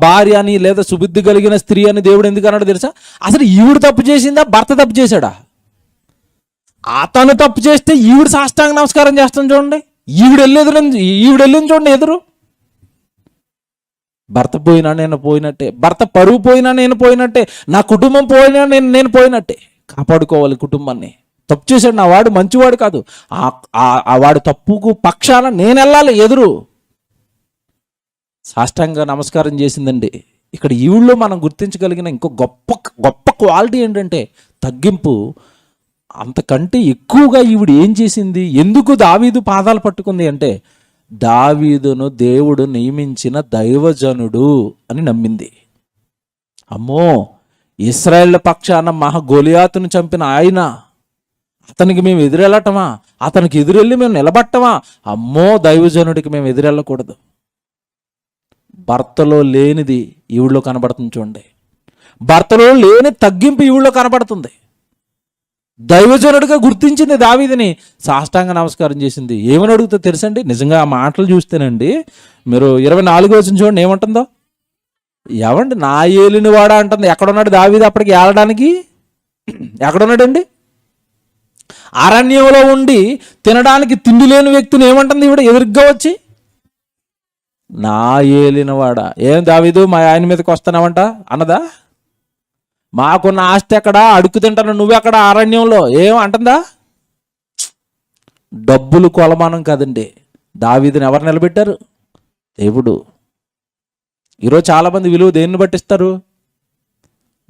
భార్య అని లేదా సుబుద్ధి కలిగిన స్త్రీ అని దేవుడు ఎందుకు అన్నాడు తెలుసా? అసలు ఈవిడ తప్పు చేసిందా, భర్త తప్పు చేశాడా? అతను తప్పు చేస్తే ఈవిడ సాష్టాంగ నమస్కారం చేస్తాను చూడండి. ఈవిడ వెళ్ళింది చూడండి ఎదురు. భర్త పోయినా నేను పోయినట్టే, భర్త పరువు పోయినా నేను పోయినట్టే, నా కుటుంబం పోయినా నేను పోయినట్టే. కాపాడుకోవాలి కుటుంబాన్ని. తప్పు చేశాడు నా వాడు, మంచివాడు కాదు, ఆ వాడు తప్పుకు పక్షాన నేను వెళ్ళాలి ఎదురు. సాష్టాంగ నమస్కారం చేసిందండి. ఇక్కడ ఈవిడలో మనం గుర్తించగలిగిన ఇంకో గొప్ప క్వాలిటీ ఏంటంటే తగ్గింపు. అంతకంటే ఎక్కువగా ఈవిడ ఏం చేసింది? ఎందుకు దావీదు పాదాలు పట్టుకుంది అంటే, దావీదును దేవుడు నియమించిన దైవజనుడు అని నమ్మింది. అమ్మో, ఇశ్రాయేళ్ల పక్షాన గోలియాతును చంపిన ఆయన, అతనికి మేము ఎదురెళ్ళటమా? అతనికి ఎదురెళ్ళి మేము నిలబట్టమా? అమ్మో, దైవజనుడికి మేము ఎదురెళ్ళకూడదు. భర్తలో లేనిది ఈవిడలో కనబడుతుంది చూడండి. భర్తలో లేని తగ్గింపు ఈవిడలో కనబడుతుంది. దైవజనుడిగా గుర్తించింది దావీదుని, సాష్టాంగ నమస్కారం చేసింది. ఏమని అడుగుతా తెలుసండి? నిజంగా ఆ మాటలు చూస్తేనండి, మీరు 24 వచనం చూడండి ఏమంటుందో. ఎవండి, నా ఏలిన వాడా అంటుంది. ఎక్కడున్నాడు దావీదు అప్పటికి ఏలడానికి? ఎక్కడున్నాడండి? అరణ్యంలో ఉండి తినడానికి తిండి లేని వ్యక్తిని ఏమంటుంది ఈవిడ ఎదురుగ్గా వచ్చి? నా ఏలినవాడా. ఏం దావీదు మా ఆయన మీదకి వస్తున్నావంట అన్నదా? మాకున్న ఆస్తి ఎక్కడ, అడుగు తింటాను నువ్వెక్కడ అరణ్యంలో, ఏం అంటుందా? డబ్బులు కొలమానం కాదండి. దావీదుని ఎవరు నిలబెట్టారు? దేవుడు. ఈరోజు చాలామంది విలువ దేన్ని బట్టిస్తారు?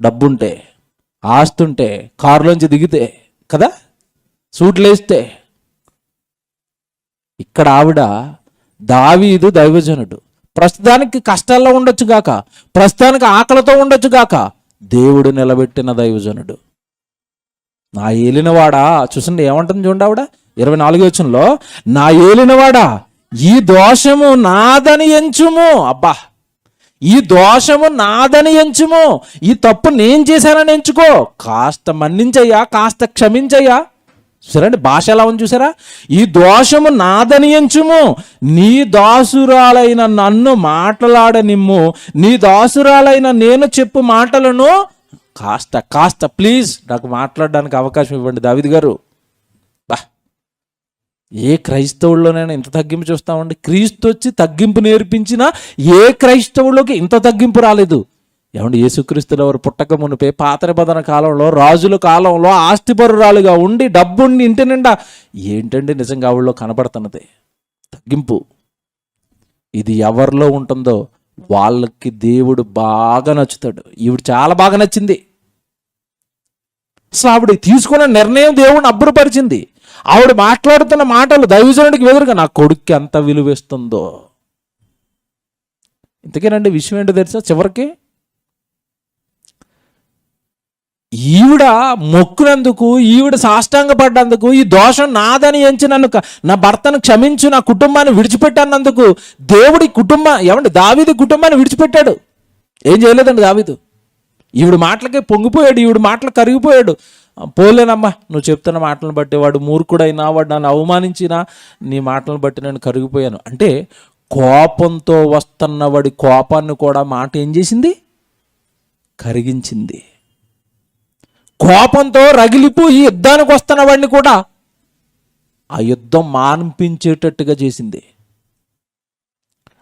డబ్బుంటే, ఆస్తి ఉంటే, కారులోంచి దిగితే కదా, సూట్లు వేస్తే. ఇక్కడ ఆవిడ దావీదు దైవజనుడు. ప్రస్తుతానికి కష్టాల్లో ఉండొచ్చు గాక, ప్రస్తుతానికి ఆకలితో ఉండొచ్చు గాక, దేవుడు నిలబెట్టిన దైవజనుడు. నా ఏలినవాడా. చూసండి ఏమంటుంది చూడండి ఆవిడ 24 వచనంలో, నా ఏలినవాడా ఈ దోషము నాదని ఎంచుము. అబ్బా, ఈ దోషము నాదని ఎంచుము, ఈ తప్పు నేను చేశానని ఎంచుకో, కాస్త మన్నించయ్యా, కాస్త క్షమించయ్యా. సరే భాష ఎలా ఉంది చూసారా? ఈ దోషము నాదని ఎంచుము, నీ దాసురాలైన నన్ను మాట్లాడనిమ్ము, నీ దాసురాలైన నేను చెప్పు మాటలను కాస్త ప్లీజ్ నాకు మాట్లాడడానికి అవకాశం ఇవ్వండి. దావీదు గారు, ఏ క్రైస్తవుల్లోనైనా ఇంత తగ్గింపు చూస్తామండి? క్రీస్తు వచ్చి తగ్గింపు నేర్పించినా ఏ క్రైస్తవుల్లోకి ఇంత తగ్గింపు రాలేదు. ఏమండి, యేసుక్రీస్తుల వారు పుట్టక మునిపే పాత నిబంధన కాలంలో, రాజుల కాలంలో ఆస్తిపరురాలుగా ఉండి డబ్బుండి ఇంటి నిండా, ఏంటండి నిజంగా ఆవిడలో కనబడుతున్నది తగ్గింపు? ఇది ఎవరిలో ఉంటుందో వాళ్ళకి దేవుడు బాగా నచ్చుతాడు. ఈవిడ చాలా బాగా నచ్చింది. అసలు ఆవిడ తీసుకున్న నిర్ణయం దేవుడిని అబ్బురపరిచింది. ఆవిడ మాట్లాడుతున్న మాటలు దైవజనుడికి ఎదురుగా నా కొడుక్కి ఎంత విలువేస్తుందో. ఇంతకేనండి విషయం ఏంటో తెలుసా? చివరికి ఈవిడ మొక్కునందుకు, ఈవిడ సాష్టాంగపడ్డందుకు, ఈ దోషం నాదని ఎంచి నన్ను నా భర్తను క్షమించు, నా కుటుంబాన్ని విడిచిపెట్టానందుకు దేవుడి దావీదు కుటుంబాన్ని విడిచిపెట్టాడు. ఏం చేయలేదండి దావీదు. ఈవిడ మాటలకే పొంగిపోయాడు, ఈవిడ మాటలు కరిగిపోయాడు. పోలేనమ్మా, నువ్వు చెప్తున్న మాటలను బట్టి వాడు మూర్ఖుడైనా, వాడు నన్ను అవమానించినా, నీ మాటలను బట్టి నేను కరిగిపోయాను అంటే, కోపంతో వస్తున్న వాడి కోపాన్ని కూడా మాట ఏం చేసింది? కరిగించింది. కోపంతో రగిలిపోయి యుద్ధానికి వస్తున్న వాడిని కూడా ఆ యుద్ధం మాన్పించేటట్టుగా చేసింది.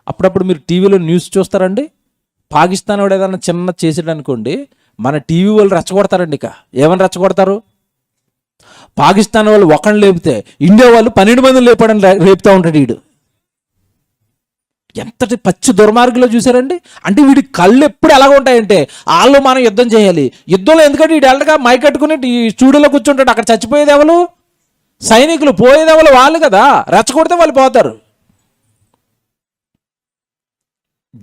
అప్పుడప్పుడు మీరు టీవీలో న్యూస్ చూస్తారండి, పాకిస్తాన్ వాడు ఏదైనా చిన్న చేసాడు అనుకోండి, మన టీవీ వాళ్ళు రెచ్చగొడతారండి. ఇక ఏమని రెచ్చగొడతారు? పాకిస్తాన్ వాళ్ళు ఒకరిని లేపితే ఇండియా వాళ్ళు 12 మందిని లేపడని రేపుతూ ఉంటాడు వీడు. ఎంతటి పచ్చి దుర్మార్గులో చూసారండి. అంటే వీడి కళ్ళు ఎప్పుడు ఎలాగ ఉంటాయంటే, వాళ్ళు మనం యుద్ధం చేయాలి. యుద్ధంలో ఎందుకంటే వీడు ఎల్లగా మైకట్టుకుని ఈ స్టూడియోలో కూర్చుంటాడు. అక్కడ చచ్చిపోయేది ఎవరు? సైనికులు. పోయేది ఎవరు? వాళ్ళు కదా. రెచ్చగొడితే వాళ్ళు పోతారు.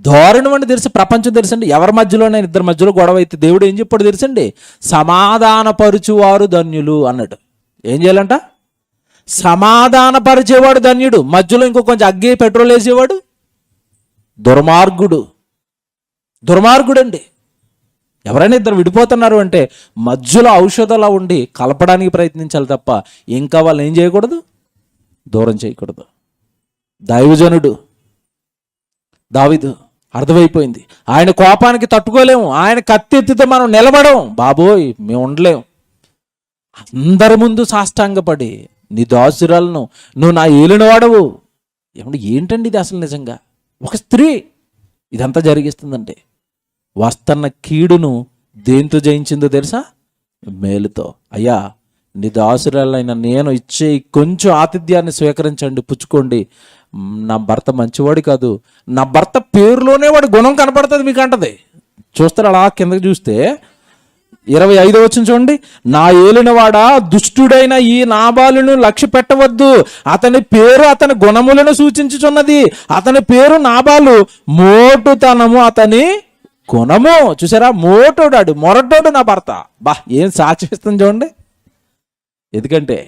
ధోరణి అంటే తెలుసు, ప్రపంచం తెలుసండి. ఎవరి మధ్యలోనే ఇద్దరి మధ్యలో గొడవ అయితే దేవుడు ఏం చెప్పాడు తెలుసండి? సమాధానపరుచువారు ధన్యులు అన్నాడు. ఏం చేయాలంట? సమాధానపరిచేవాడు ధన్యుడు. మధ్యలో ఇంకో కొంచెం అగ్గి పెట్రోల్ వేసేవాడు దుర్మార్గుడండి. ఎవరైనా ఇద్దరు విడిపోతున్నారు అంటే మధ్యలో ఔషధాలా ఉండి కలపడానికి ప్రయత్నించాలి తప్ప ఇంకా వాళ్ళు ఏం చేయకూడదు? దూరం చేయకూడదు. దైవజనుడు దావీదు అర్థమైపోయింది. ఆయన కోపానికి తట్టుకోలేము. ఆయన కత్తి ఎత్తితే మనం నిలబడం. బాబోయ్, మేము ఉండలేము. అందరి ముందు సాష్టాంగపడి, నీ దాసురాలను, నువ్వు నా ఏలినవాడవు. ఏంటండి ఇది అసలు? నిజంగా ఒక స్త్రీ ఇదంతా జరిగిస్తుందంటే, వస్తున్న కీడును దేంతో జయించిందో తెలుసా? మేలుతో. అయ్యా, నీ దాసురాలైన నేను ఇచ్చే కొంచెం ఆతిథ్యాన్ని స్వీకరించండి, పుచ్చుకోండి. నా భర్త మంచివాడు కాదు, నా భర్త పేరులోనే వాడి గుణం కనపడుతుంది మీకు అంటది. చూస్తారు అలా కిందకి చూస్తే 25వ వచనం చూడండి. నా ఏలినవాడా, దుష్టుడైన ఈ నాబాలును లక్ష్య పెట్టవద్దు. అతని పేరు అతని గుణములను సూచించుచున్నది. అతని పేరు నాబాలు, మోటుతనము అతని గుణము. చూసారా? మోటోడాడు, మొరటోడు నా భర్త. ఏం సాక్షిస్తుంది చూడండి. ఎందుకంటే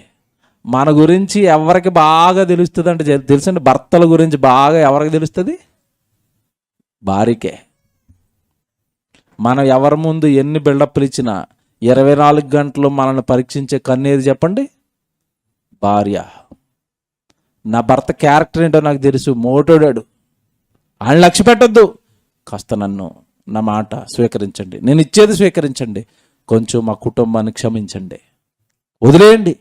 మన గురించి ఎవరికి బాగా తెలుస్తుంది అంటే తెలుసండి, భర్తల గురించి బాగా ఎవరికి తెలుస్తుంది? భార్యకే. మనం ఎవరి ముందు ఎన్ని బిల్డప్లు ఇచ్చినా 24 గంటలు మనల్ని పరీక్షించే కన్నేది చెప్పండి? భార్య. నా భర్త క్యారెక్టర్ ఏంటో నాకు తెలుసు, మోటోడాడు. ఆయన లక్ష్య పెట్టద్దు. కాస్త నన్ను, నా మాట స్వీకరించండి, నేను ఇచ్చేది స్వీకరించండి, కొంచెం మా కుటుంబాన్ని క్షమించండి, వదిలేయండి.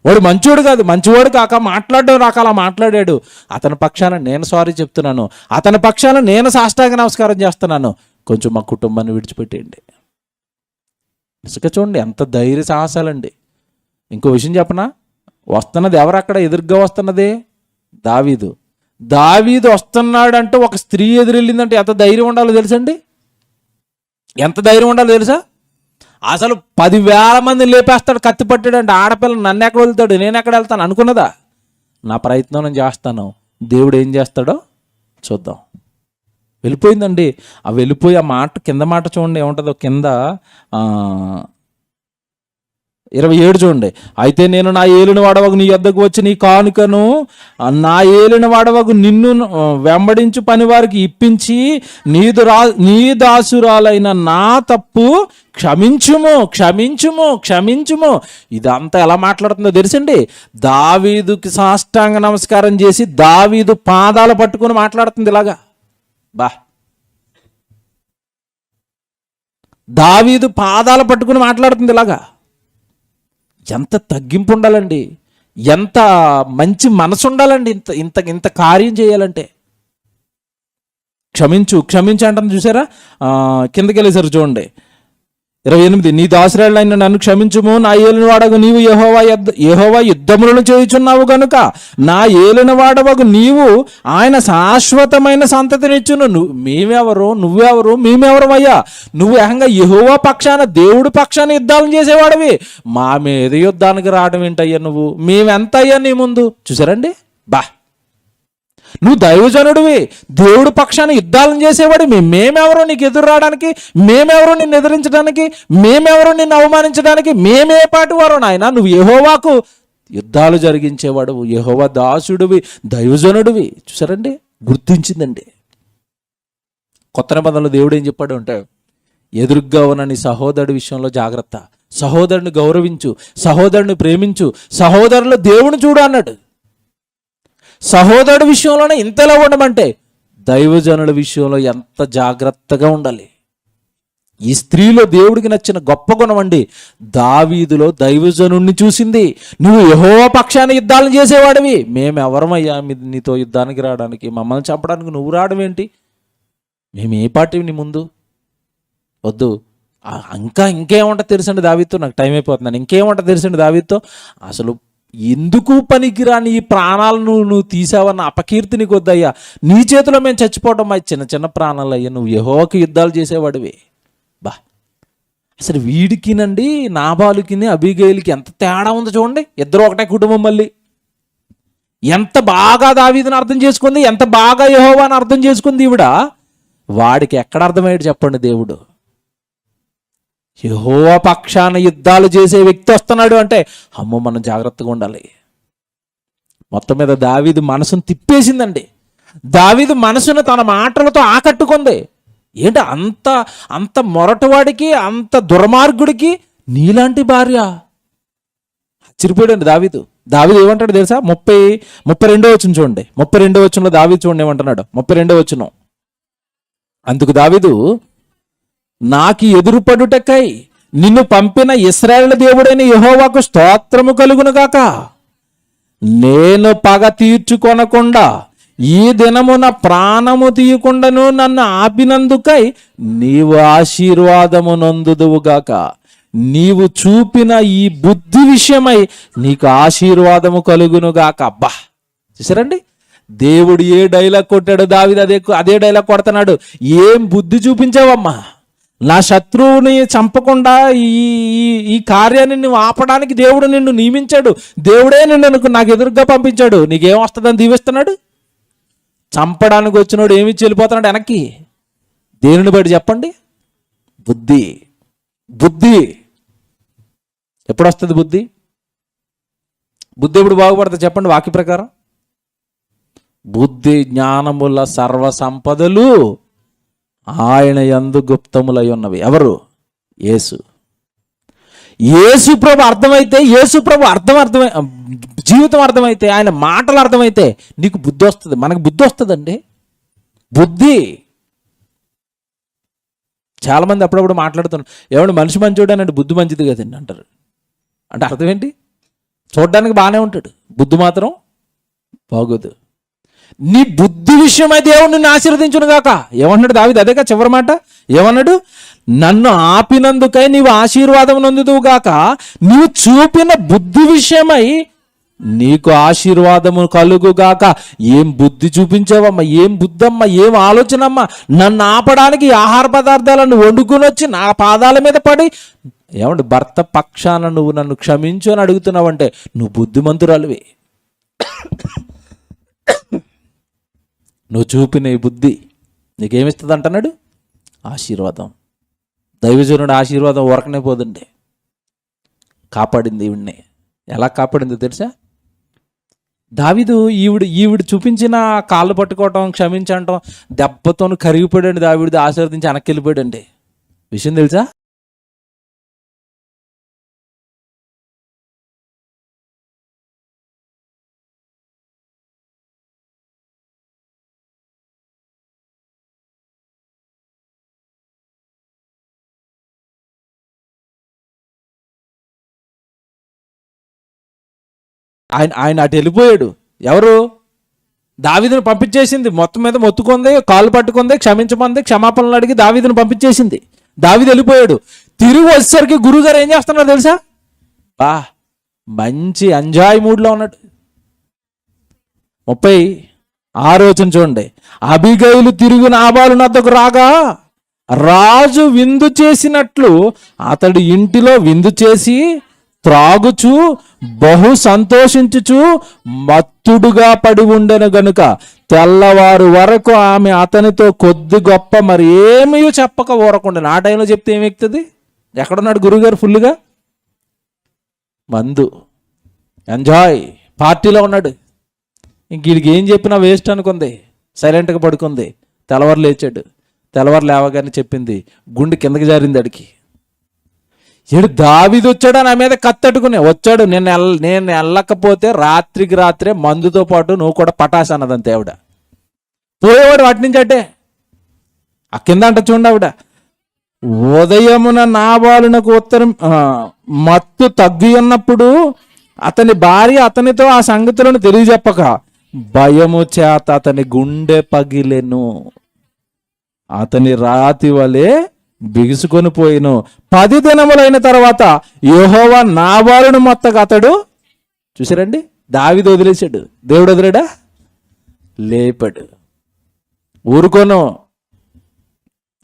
వాడు మంచివాడు కాదు, మంచివాడు కాక మాట్లాడడం రాక అలా మాట్లాడాడు. అతని పక్షాన నేను సారీ చెప్తున్నాను, అతని పక్షాన నేను సాష్టాంగ నమస్కారం చేస్తున్నాను, కొంచెం మా కుటుంబాన్ని విడిచిపెట్టేయండి. ఇసుక చూడండి ఎంత ధైర్య సాహసాలండి. ఇంకో విషయం చెప్పనా? వస్తున్నది ఎవరు? అక్కడ ఎదురుగా వస్తున్నది దావీదు. దావీదు వస్తున్నాడంటే ఒక స్త్రీ ఎదురెళ్ళిందంటే ఎంత ధైర్యం ఉండాలో తెలుసండి? ఎంత ధైర్యం ఉండాలో తెలుసా? అసలు 10,000 మందిని లేపేస్తాడు, కత్తి పట్టాడు అంటే ఆడపిల్ల నన్ను ఎక్కడ వెళ్తాడు, నేను ఎక్కడ వెళ్తాను అనుకున్నదా? నా ప్రయత్నం నేను చేస్తాను, దేవుడు ఏం చేస్తాడో చూద్దాం. వెళ్ళిపోయిందండి. ఆ వెళ్ళిపోయి ఆ మాట కింద మాట చూడండి ఏముంటుందో. కింద 27 చూడండి. అయితే నేను నా ఏలిన వాడవగు నీ యొద్దకు వచ్చి నీ కానుకను నా ఏలిన వాడవగు నిన్ను వెంబడించు పనివారికి ఇప్పించి నీ దాసురాలైన నా తప్పు క్షమించుము క్షమించుము క్షమించుము. ఇదంతా ఎలా మాట్లాడుతుందో తెలుసండి. దావీదుకి సాష్టాంగ నమస్కారం చేసి దావీదు పాదాలు పట్టుకొని మాట్లాడుతుంది ఇలాగా. దావీదు పాదాలు పట్టుకుని మాట్లాడుతుంది ఇలాగా. ఎంత తగ్గింపు ఉండాలండి, ఎంత మంచి మనసు ఉండాలండి ఇంత ఇంత ఇంత కార్యం చేయాలంటే. క్షమించు క్షమించు అంటాను చూసారా. కిందకి వెళ్ళేసారు చూడండి 28. నీ దాసురాలైన నన్ను క్షమించుము, నా ఏలిన వాడగు నీవు యెహోవా యుద్ధములను చేయుచున్నావు గనుక నా ఏలిన వాడవగు నీవు ఆయన శాశ్వతమైన సంతతినిచ్చును. మేమెవరు నువ్వెవరు మేమెవరమయ్యా? నువ్వు ఏకంగా యెహోవా పక్షాన దేవుడి పక్షాన యుద్ధాలను చేసేవాడివి, మా మీద యుద్ధానికి రావడం ఏంటయ్యా నువ్వు? మేమెంత అయ్యా నీ ముందు? చూసారండి. నువ్వు దైవజనుడివి, దేవుడి పక్షాన యుద్ధాలను చేసేవాడు. మేమెవరో నీకు ఎదురు రావడానికి, మేమెవరో నిన్ను ఎదిరించడానికి, మేమెవరో నిన్ను అవమానించడానికి, మేమే పాటు వారు నాయన. నువ్వు యెహోవాకు యుద్ధాలు జరిగించేవాడు, యెహోవా దాసుడివి, దైవజనుడివి. చూసారండి, గుర్తించిందండి. కొత్త నిబంధనలో దేవుడు ఏం చెప్పాడు అంటే, ఎదురుగ్గా ఉన్న నీ సహోదరుడి విషయంలో జాగ్రత్త, సహోదరుని గౌరవించు, సహోదరుని ప్రేమించు, సహోదరులు దేవుని చూడు అన్నాడు. సహోదరుడి విషయంలోనే ఇంతలా ఉండమంటే దైవజనుల విషయంలో ఎంత జాగ్రత్తగా ఉండాలి. ఈ స్త్రీలో దేవుడికి నచ్చిన గొప్ప గుణం అండి, దావీదులో దైవజనుణ్ణి చూసింది. నువ్వు యెహోవా పక్షాన యుద్ధాలను చేసేవాడివి, మేమెవరమయ్యా నీతో యుద్ధానికి రావడానికి? మమ్మల్ని చంపడానికి నువ్వు రావడం ఏంటి? మేము ఏ పార్టీ నీ ముందు? వద్దు. ఇంకేమంట తెలుసండి దావీదుతో? నాకు టైం అయిపోతున్నాను. ఇంకేమంట తెలుసండి దావీదుతో? అసలు ఎందుకు పనికిరాని ఈ ప్రాణాలను నువ్వు తీసావన్న అపకీర్తి నీకు వద్దయ్యా. నీ చేతిలో మేము చచ్చిపోవడం మా చిన్న చిన్న ప్రాణాలు అయ్యా. నువ్వు యెహోవాకి యుద్ధాలు చేసేవాడివి. అసలు వీడికినండి నాబాలుకి అబీగైలుకి ఎంత తేడా ఉందో చూడండి. ఇద్దరు ఒకటే కుటుంబం. మళ్ళీ ఎంత బాగా దావీదుని అర్థం చేసుకుంది, ఎంత బాగా యెహోవాని అర్థం చేసుకుంది ఈవిడ. వాడికి ఎక్కడ అర్థమయ్యాడు చెప్పండి దేవుడు? యెహోవా పక్షాన యుద్ధాలు చేసే వ్యక్తి వస్తున్నాడు అంటే అమ్మో మనం జాగ్రత్తగా ఉండాలి. మొత్తం మీద దావీదు మనసును తిప్పేసిందండి. దావీదు మనసును తన మాటలతో ఆకట్టుకుంది. ఏంటి అంత మొరటవాడికి, అంత దుర్మార్గుడికి నీలాంటి భార్య? ఆశ్చర్యపోయాడండి దావీదు. ఏమంటాడు తెలుసా? 32వ వచనం చూడండి. 32వ వచనంలో దావీదు చూడండి ఏమంటున్నాడు. 32వ వచనం. అందుకు దావీదు, నాకు ఎదురుపడుటకై నిన్ను పంపిన ఇశ్రాయేలు దేవుడైన యెహోవాకు స్తోత్రము కలుగునుగాక. నేను పగ తీర్చుకొనకుండా ఈ దినమున ప్రాణము తీయకుండాను నన్ను ఆపినందుకై నీవు ఆశీర్వాదము నొందుదువుగాక. నీవు చూపిన ఈ బుద్ధి విషయమై నీకు ఆశీర్వాదము కలుగునుగాక. అబ్బా చూసారండి, దేవుడు ఏ డైలాగ్ కొట్టాడు, దావీదు అదే డైలాగ్ కొడుతున్నాడు. ఏం బుద్ధి చూపించావమ్మా? నా శత్రువుని చంపకుండా ఈ కార్యాన్ని నువ్వు ఆపడానికి దేవుడు నిన్ను నియమించాడు. దేవుడే నిన్ను నాకు ఎదురుగా పంపించాడు. నీకేం వస్తుందని దీవిస్తున్నాడు? చంపడానికి వచ్చినోడు ఏమి చెల్లిపోతున్నాడు వెనక్కి? దేనిని బట్టి చెప్పండి? బుద్ధి ఎప్పుడు వస్తుంది? బుద్ధి ఎప్పుడు బాగుపడుతుంది చెప్పండి వాక్య ప్రకారం? బుద్ధి జ్ఞానముల సర్వ సంపదలు ఆయన యందు గుప్తములై ఉన్నవి. ఎవరు? యేసు ప్రభు అర్థమైతే, యేసు ప్రభు జీవితం అర్థమైతే, ఆయన మాటలు అర్థమైతే నీకు బుద్ధి వస్తుంది. మనకు బుద్ధి వస్తుందండి. బుద్ధి చాలామంది అప్పుడప్పుడు మాట్లాడుతున్నారు, ఏమంటే మనిషి మంచోడనండి, బుద్ధి మంచిది కదండి అంటారు. అంటే అర్థం ఏంటి? చూడడానికి బాగానే ఉంటాడు, బుద్ధి మాత్రం బాగోదు. నీ బుద్ధి విషయమై దేవుడు నిన్ను ఆశీర్వదించును గాక. ఏమన్నాడు దావీదు? అదేగా చివరి మాట. ఏమన్నాడు? నన్ను ఆపినందుకై నీవు ఆశీర్వాదం నొందుదువు గాక. నీవు చూపిన బుద్ధి విషయమై నీకు ఆశీర్వాదము కలుగుగాక. ఏం బుద్ధి చూపించావమ్మా? ఏం బుద్ధమ్మా? ఏం ఆలోచనమ్మా? నన్ను ఆపడానికి ఆహార పదార్థాలను వండుకుని వచ్చి నా పాదాల మీద పడి ఏమంటే భర్త పక్షాన నువ్వు నన్ను క్షమించు అని అడుగుతున్నావంటే నువ్వు బుద్ధిమంతురాలివి. నువ్వు చూపిన ఈ బుద్ధి నీకేమిస్తుంది అంటున్నాడు? ఆశీర్వాదం. దైవజనుడు ఆశీర్వాదం ఊరకనే పోదండి. కాపాడింది ఈవిడ్ని. ఎలా కాపాడిందో తెలుసా? దావీదు ఈవిడ చూపించిన కాళ్ళు పట్టుకోవటం, క్షమించటం, దెబ్బతో కరిగిపోయాడండి. దావీదు ఆశీర్వదించి వెనక్కి వెళ్ళిపోయాడండి. విషయం తెలుసా? ఆయన అటు వెళ్ళిపోయాడు. ఎవరు? దావీదును పంపించేసింది. మొత్తం మీద మొత్తుకుంది, కాళ్ళు పట్టుకుంది, క్షమించమంది, క్షమాపణలు అడిగి దావీదును పంపించేసింది. దావీదు వెళ్ళిపోయాడు. తిరిగి వచ్చేసరికి గురువుగారు ఏం చేస్తున్నారు తెలుసా? మంచి ఎంజాయ్ మూడ్లో ఉన్నాడు. 36 వచనం చూడండి. అబీగయిలు తిరిగి నాబాలు నద్దకు రాగా రాజు విందు చేసినట్లు అతడు ఇంటిలో విందు చేసి త్రాగుచు బహు సంతోషించుచు మత్తుడుగా పడి ఉండెను గనుక తెల్లవారు వరకు ఆమె అతనితో కొద్ది గొప్ప మరి ఏమీ చెప్పక ఊరకుండాను. ఆ టైంలో చెప్తే ఏమెక్కుతుంది? ఎక్కడున్నాడు గురువుగారు? ఫుల్గా మందు, ఎంజాయ్, పార్టీలో ఉన్నాడు. ఇంక వీడికి ఏం చెప్పినా వేస్ట్ అనుకుంది. సైలెంట్గా పడుకుంది. తెల్లవారు లేచాడు. తెల్లవారు లేవగానే చెప్పింది. గుండె కిందకి జారింది అడికి. ఏడు దావీదు వచ్చాడు, నా మీద కత్తట్టుకుని వచ్చాడు. నేను వెళ్ళకపోతే రాత్రికి రాత్రే మందుతో పాటు నువ్వు కూడా పటాస్ అన్నదంతే ఆవిడ. పోయేవాడు వాటి నుంచి అంటే ఆ కింద అంట చూడండి. ఆవిడ ఉదయమున నాబాలునకు ఉత్తరం మత్తు తగ్గి ఉన్నప్పుడు అతని భార్య అతనితో ఆ సంగతులను తెలియజెప్పక భయము చేత అతని గుండె పగిలెను, అతని రాతి వలె బిగుసుకొని పోయిను. 10 దినములైన తర్వాత యెహోవా నాబాలును మొత్తగా అతడు చూసారండి. దావీదు వదిలేశాడు, దేవుడు వదిలేడా? లేపాడు. ఊరుకోను,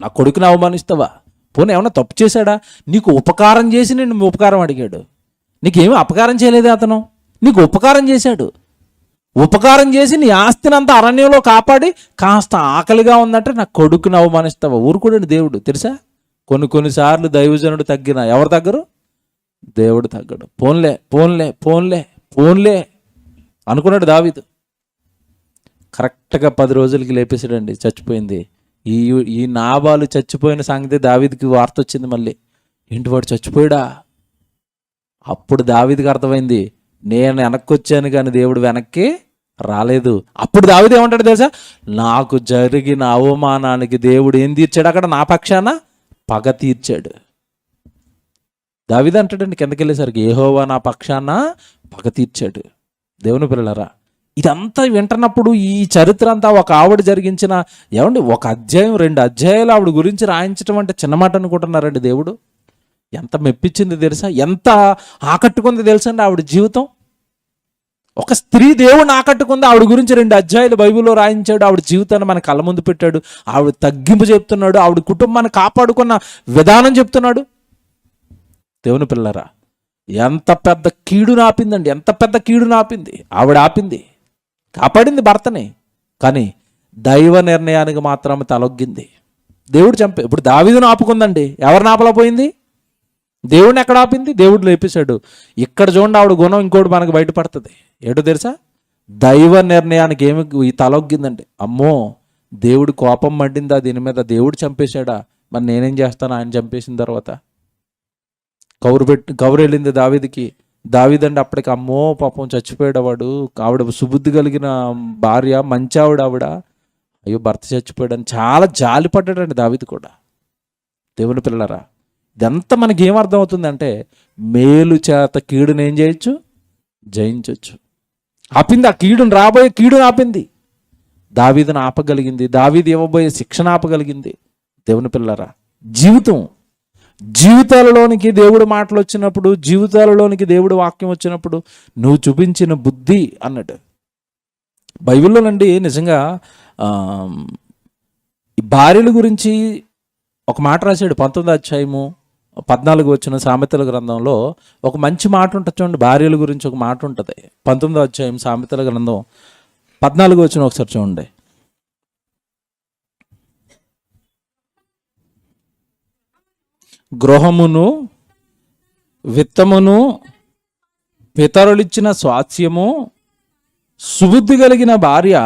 నా కొడుకుని అవమానిస్తావా? పోనీ ఏమన్నా తప్పు చేశాడా? నీకు ఉపకారం చేసి నేను ఉపకారం అడిగాడు. నీకేమీ అపకారం చేయలేదే అతను, నీకు ఉపకారం చేశాడు. ఉపకారం చేసి నీ ఆస్తిని అంతా అరణ్యంలో కాపాడి కాస్త ఆకలిగా ఉందంటే నా కొడుకుని అవమానిస్తావా? ఊరుకోడండి దేవుడు. తెలుసా, కొన్నిసార్లు దైవజనుడు తగ్గిన ఎవరు తగ్గరు? దేవుడు తగ్గడు. పోన్లే పోన్లే పోన్లే పోన్లే అనుకున్నాడు దావీదు. కరెక్ట్గా 10 రోజులకి లేపేసాడండి. చచ్చిపోయింది. ఈ నాబాలు చచ్చిపోయిన సంగతి దావీదుకి వార్త వచ్చింది. మళ్ళీ ఏంటి వాడు చచ్చిపోయాడా? అప్పుడు దావీదుకి అర్థమైంది, నేను వెనక్కి వచ్చాను కానీ దేవుడు వెనక్కి రాలేదు. అప్పుడు దావీదు ఏమంటాడు తెలుసా? నాకు జరిగిన అవమానానికి దేవుడు ఏం తీర్చాడు? అక్కడ నా పక్షాన పగ తీర్చాడు. దావీదు అంటాడండి కిందకి వెళ్ళేసరికి, యెహోవా నా పక్షాన పగ తీర్చాడు. దేవుని పిల్లలారా, ఇదంతా వింటున్నప్పుడు ఈ చరిత్ర అంతా ఒక ఆవిడ జరిగించిన, ఏమండి 1 అధ్యాయం 2 అధ్యాయాలు ఆవిడ గురించి రాయించడం అంటే చిన్న మాట అనుకుంటున్నారండి. దేవుడు ఎంత మెప్పించింది తెలుసా? ఎంత ఆకట్టుకుంది తెలుసా అండి ఆవిడ జీవితం. ఒక స్త్రీ దేవుడిని ఆకట్టుకుంది. ఆవిడ గురించి 2 అధ్యాయాలు బైబిల్లో రాయించాడు. ఆవిడ జీవితాన్ని మన కళ్ళ ముందు పెట్టాడు. ఆవిడ తగ్గింపు చెప్తున్నాడు. ఆవిడ కుటుంబాన్ని కాపాడుకున్న విధానం చెప్తున్నాడు. దేవుని పిల్లరా, ఎంత పెద్ద కీడును ఆపిందండి. ఎంత పెద్ద కీడును ఆపింది ఆవిడ. ఆపింది, కాపాడింది భర్తని. కానీ దైవ నిర్ణయానికి మాత్రం తలొగ్గింది. దేవుడు ఇప్పుడు దావీదును ఆపుకుందండి. ఎవరిని ఆపలేకపోయింది? దేవుడిని ఎక్కడ ఆపింది? దేవుడు లేపేశాడు. ఇక్కడ చూడండి ఆవిడ గుణం ఇంకోటి మనకు బయటపడుతుంది. ఏంటో తెలుసా? దైవ నిర్ణయానికి ఈ తలొగ్గిందండి. అమ్మో, దేవుడు కోపం మండిందా దీని మీద? దేవుడు చంపేశాడా? మరి నేనేం చేస్తాను ఆయన చంపేసిన తర్వాత? కౌరు వెళ్ళింది దావీదుకి. దావీదండి అప్పటికి అమ్మో పాపం చచ్చిపోయాడు వాడు. ఆవిడ సుబుద్ధి కలిగిన భార్య, మంచి ఆవిడ. అయ్యో భర్త చచ్చిపోయాడని చాలా జాలి పడ్డాడండి దావీదు కూడా. దేవుని పిల్లలారా, ఇదంతా మనకి ఏమర్థం అవుతుందంటే మేలు చేత కీడుని ఏం చేయొచ్చు? జయించవచ్చు. ఆపింది. ఆ కీడును, రాబోయే కీడును ఆపింది. దావీదును ఆపగలిగింది. దావీదు ఇవ్వబోయే శిక్షణ ఆపగలిగింది. దేవుని పిల్లలారా, జీవితాలలోనికి దేవుడు మాటలు వచ్చినప్పుడు, జీవితాలలోనికి దేవుడు వాక్యం వచ్చినప్పుడు నువ్వు చూపించిన బుద్ధి అన్నట్టు బైబిల్లోనండి నిజంగా ఈ భార్యల గురించి ఒక మాట రాశాడు. 19వ అధ్యాయము 14వ వచనం సామెతల గ్రంథంలో ఒక మంచి మాట ఉంటుంది చూడండి. భార్యల గురించి ఒక మాట ఉంటుంది. 19వ అధ్యాయం సామెతల గ్రంథం 14వ వచనం ఒకసారి చూడండి. గృహమును విత్తమును పితరులిచ్చిన స్వాస్థ్యము, సుబుద్ధి కలిగిన భార్య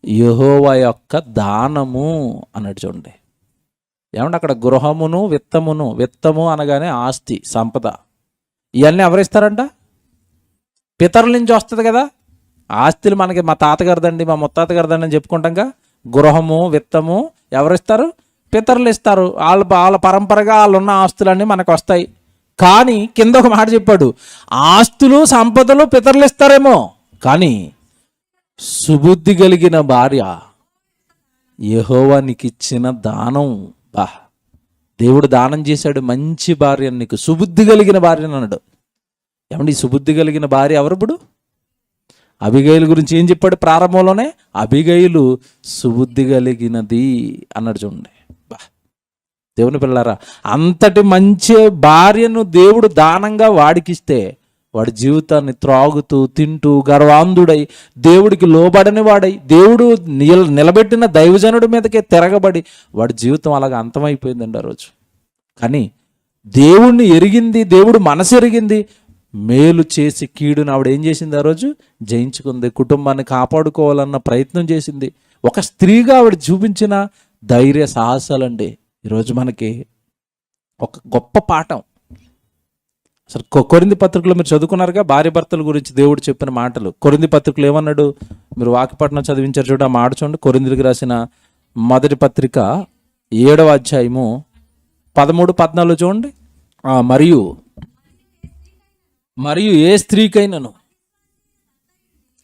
యెహోవా యొక్క దానము అన్నట్టు చూడండి. ఏమంటే అక్కడ గృహమును విత్తమును, విత్తము అనగానే ఆస్తి, సంపద, ఇవన్నీ ఎవరిస్తారంట? పితరుల నుంచి వస్తుంది కదా. ఆస్తులు మనకి మా తాతగారిదండి, మా ముత్తాతగారిదండి అని చెప్పుకుంటాంగా. గృహము విత్తము ఎవరిస్తారు? పితరులు ఇస్తారు. వాళ్ళ పరంపరగా వాళ్ళు ఉన్న ఆస్తులన్నీ మనకు వస్తాయి. కానీ కింద ఒక మాట చెప్పాడు, ఆస్తులు సంపదలు పితరులు ఇస్తారేమో, కానీ సుబుద్ధి కలిగిన భార్య యెహోవా నీకు ఇచ్చిన దానం. బా, దేవుడు దానం చేశాడు మంచి భార్య నీకు, సుబుద్ధి కలిగిన భార్య అన్నాడు. ఏమండి, సుబుద్ధి కలిగిన భార్య ఎవరు? ఇప్పుడు అబిగైలు గురించి ఏం చెప్పాడు ప్రారంభంలోనే? అబిగైలు సుబుద్ధి కలిగినది అన్నాడు. చూడండి, బా, దేవుని పిల్లారా, అంతటి మంచి భార్యను దేవుడు దానంగా వాడికిస్తే వాడి జీవితాన్ని త్రాగుతూ తింటూ గర్వాంధుడై దేవుడికి లోబడని వాడై దేవుడు నిలబెట్టిన దైవజనుడి మీదకే తిరగబడి వాడి జీవితం అలాగ అంతమైపోయిందండి ఆ రోజు. కానీ దేవుణ్ణి ఎరిగింది, దేవుడు మనసు ఎరిగింది, మేలు చేసి కీడుని ఆవిడ ఏం చేసింది? ఆ రోజు జయించుకుంది. కుటుంబాన్ని కాపాడుకోవాలన్న ప్రయత్నం చేసింది. ఒక స్త్రీగా ఆవిడ చూపించిన ధైర్య సాహసాలండి ఈరోజు మనకి ఒక గొప్ప పాఠం. అసలు కొరింథీ పత్రికలో మీరు చదువుకున్నారుగా, భార్య భర్తల గురించి దేవుడు చెప్పిన మాటలు. కొరింథీ పత్రికలు ఏమన్నాడు? మీరు వాక్యపట్నం చదివించారు చూడ, ఆ మాట చూడండి. కొరింథీలకు రాసిన మొదటి పత్రిక 7వ అధ్యాయము 13-14 చూడండి. మరియు ఏ స్త్రీకైనను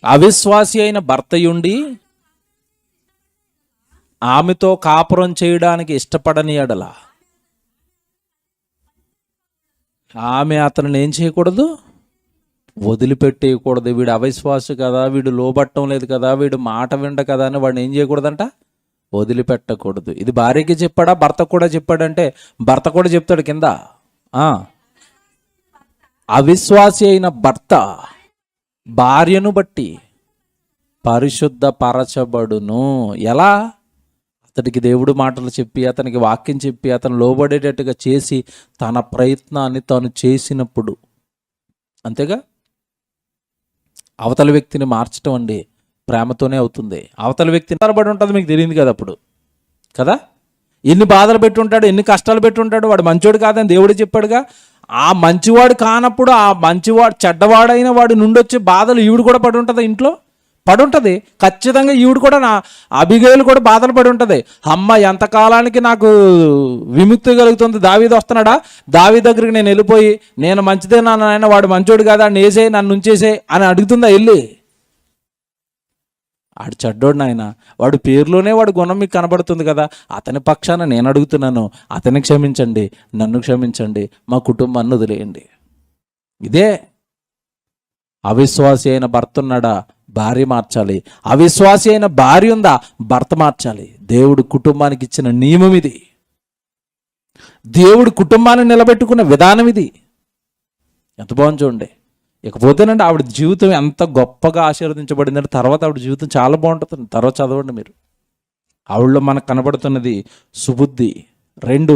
అవిశ్వాసి అయిన భర్తయుండి ఆమెతో కాపురం చేయడానికి ఇష్టపడని ఎడల ఆమె అతను ఏం చేయకూడదు? వదిలిపెట్టేయకూడదు. వీడు అవిశ్వాసి కదా, వీడు లోబట్టం లేదు కదా, వీడు మాట విండ కదా అని వాడిని ఏం చేయకూడదంట? వదిలిపెట్టకూడదు. ఇది భార్యకి చెప్పాడా, భర్త కూడా చెప్పాడంటే? భర్త కూడా చెప్తాడు కింద. అవిశ్వాసి అయిన భర్త భార్యను బట్టి పరిశుద్ధపరచబడును. ఎలా? అతడికి దేవుడు మాటలు చెప్పి, అతనికి వాక్యం చెప్పి, అతను లోబడేటట్టుగా చేసి తన ప్రయత్నాన్ని తాను చేసినప్పుడు. అంతేగా, అవతల వ్యక్తిని మార్చడం అండి ప్రేమతోనే అవుతుంది. అవతల వ్యక్తిని తరబడి ఉంటుంది, మీకు తెలియదు కదా అప్పుడు కదా. ఎన్ని బాధలు పెట్టుంటాడు, ఎన్ని కష్టాలు పెట్టుంటాడు. వాడు మంచివాడు కాదని దేవుడు చెప్పాడుగా. ఆ మంచివాడు కానప్పుడు ఆ మంచివాడు చెడ్డవాడైన వాడి నుండి వచ్చే బాధలు ఈవిడ కూడా పడి ఉంటుంది, ఇంట్లో పడి ఉంటుంది ఖచ్చితంగా. ఈవిడ కూడా, నా అబిగైలు కూడా బాధలు పడి ఉంటుంది. అమ్మ, ఎంతకాలానికి నాకు విముక్తి కలుగుతుంది? దావీదు వస్తున్నాడా, దావీదు దగ్గరికి నేను వెళ్ళిపోయి, నేను మంచిదే నాన్న, వాడు మంచోడు కాదా, నన్ను వేసే, నన్ను ఉంచేసే అని అడుగుతుందా వెళ్ళి? ఆడు చెడ్డోడు నాయన, వాడు పేరులోనే వాడు గుణం మీకు కనబడుతుంది కదా. అతని పక్షాన నేను అడుగుతున్నాను, అతన్ని క్షమించండి, నన్ను క్షమించండి, మా కుటుంబాన్ని వదిలేయండి. ఇదే అవిశ్వాసి అయిన భర్త ఉన్నాడా, భార్య మార్చాలి. అవిశ్వాసి అయిన భార్య ఉందా, భర్త మార్చాలి. దేవుడు కుటుంబానికి ఇచ్చిన నియమం ఇది. దేవుడు కుటుంబాన్ని నిలబెట్టుకున్న విధానం ఇది. ఎంత బాగుంది చూడండి. ఇకపోతేనండి ఆవిడ జీవితం ఎంత గొప్పగా ఆశీర్వదించబడిందంటే తర్వాత ఆవిడ జీవితం చాలా బాగుంటుంది. తర్వాత చదవండి మీరు. ఆవిడలో మనకు కనబడుతున్నది సుబుద్ధి. 2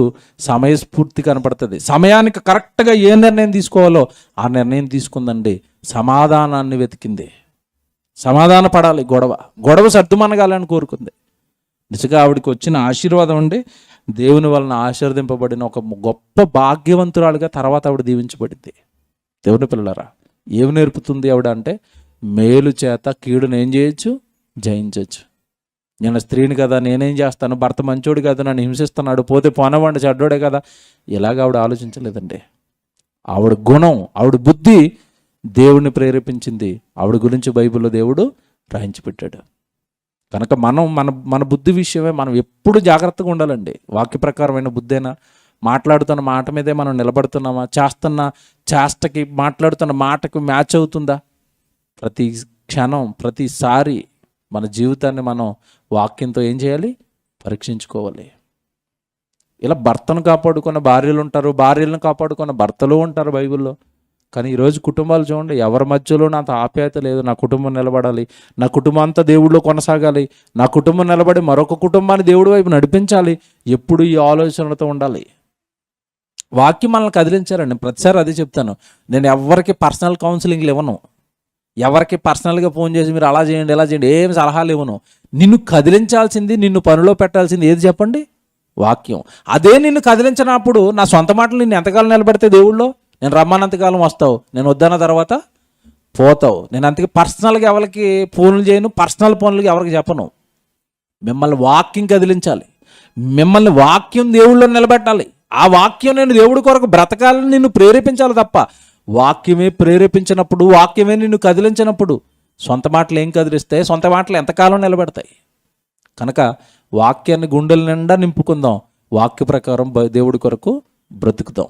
సమయస్ఫూర్తి కనపడుతుంది. సమయానికి కరెక్ట్గా ఏ నిర్ణయం తీసుకోవాలో ఆ నిర్ణయం తీసుకుందండి. సమాధానాన్ని వెతికింది. సమాధాన పడాలి, గొడవ సర్దుమనగాలని కోరుకుంది. నిజంగా ఆవిడకి వచ్చిన ఆశీర్వాదం అండి, దేవుని వలన ఆశీర్వదింపబడిన ఒక గొప్ప భాగ్యవంతురాలుగా తర్వాత ఆవిడ దీవించబడింది. దేవుని పిల్లలారా, ఏమి నేర్పుతుంది ఆవిడ అంటే, మేలు చేత కీడును ఏం చేయొచ్చు? జయించవచ్చు. నేను స్త్రీని కదా, నేనేం చేస్తాను, భర్త మంచోడు కదా, నన్ను హింసిస్తున్నాడు, పోతే పోనవాడిని చెడ్డోడే కదా, ఇలాగ ఆవిడ ఆలోచించలేదండి. ఆవిడ గుణం, ఆవిడ బుద్ధి దేవుడిని ప్రేరేపించింది. ఆవిడ గురించి బైబిల్లో దేవుడు రాయించి పెట్టాడు. కనుక మనం మన బుద్ధి విషయమే మనం ఎప్పుడు జాగ్రత్తగా ఉండాలండి. వాక్య ప్రకారమైన బుద్ధేనా, మాట్లాడుతున్న మాట మీదే మనం నిలబడుతున్నామా, చేస్తున్న చేష్టకి మాట్లాడుతున్న మాటకు మ్యాచ్ అవుతుందా? ప్రతి క్షణం ప్రతిసారి మన జీవితాన్ని మనం వాక్యంతో ఏం చేయాలి? పరీక్షించుకోవాలి. ఇలా భర్తను కాపాడుకున్న భార్యలు ఉంటారు, భార్యలను కాపాడుకున్న భర్తలు ఉంటారు బైబిల్లో. కానీ ఈరోజు కుటుంబాలు చూడండి, ఎవరి మధ్యలో నాకు ఆప్యాయత లేదు. నా కుటుంబం నిలబడాలి, నా కుటుంబం అంతా దేవుడిలో కొనసాగాలి, నా కుటుంబం నిలబడి మరొక కుటుంబాన్ని దేవుడి వైపు నడిపించాలి, ఎప్పుడు ఈ ఆలోచనలతో ఉండాలి. వాక్యం మనల్ని కదిలించారండి. ప్రతిసారి అదే చెప్తాను. నేను ఎవరికి పర్సనల్ కౌన్సిలింగ్లు ఇవ్వను. ఎవరికి పర్సనల్గా ఫోన్ చేసి మీరు అలా చేయండి ఇలా చేయండి ఏమి సలహాలు ఇవ్వను. నిన్ను కదిలించాల్సింది, నిన్ను పనిలో పెట్టాల్సింది ఏది చెప్పండి? వాక్యం. అదే నిన్ను కదిలించినప్పుడు నా సొంత మాటలు నిన్ను ఎంతకాలం నిలబెడితే దేవుళ్ళో? నేను రమ్మన్నంతకాలం వస్తావు, నేను వద్దన్న తర్వాత పోతావు. నేను అంతకి పర్సనల్గా ఎవరికి ఫోన్లు చేయను, పర్సనల్ పనులు ఎవరికి చెప్పను. మిమ్మల్ని వాక్యం కదిలించాలి, మిమ్మల్ని వాక్యం దేవుళ్ళో నిలబెట్టాలి. ఆ వాక్యం నేను దేవుడి కొరకు బ్రతకాలని నిన్ను ప్రేరేపించాలి తప్ప వాక్యమే ప్రేరేపించినప్పుడు, వాక్యమే నిన్ను కదిలించినప్పుడు సొంత మాటలు ఏం కదిలిస్తాయి? సొంత మాటలు ఎంతకాలం నిలబెడతాయి? కనుక వాక్యాన్ని గుండెల నిండా నింపుకుందాం, వాక్య ప్రకారం దేవుడి కొరకు బ్రతుకుదాం.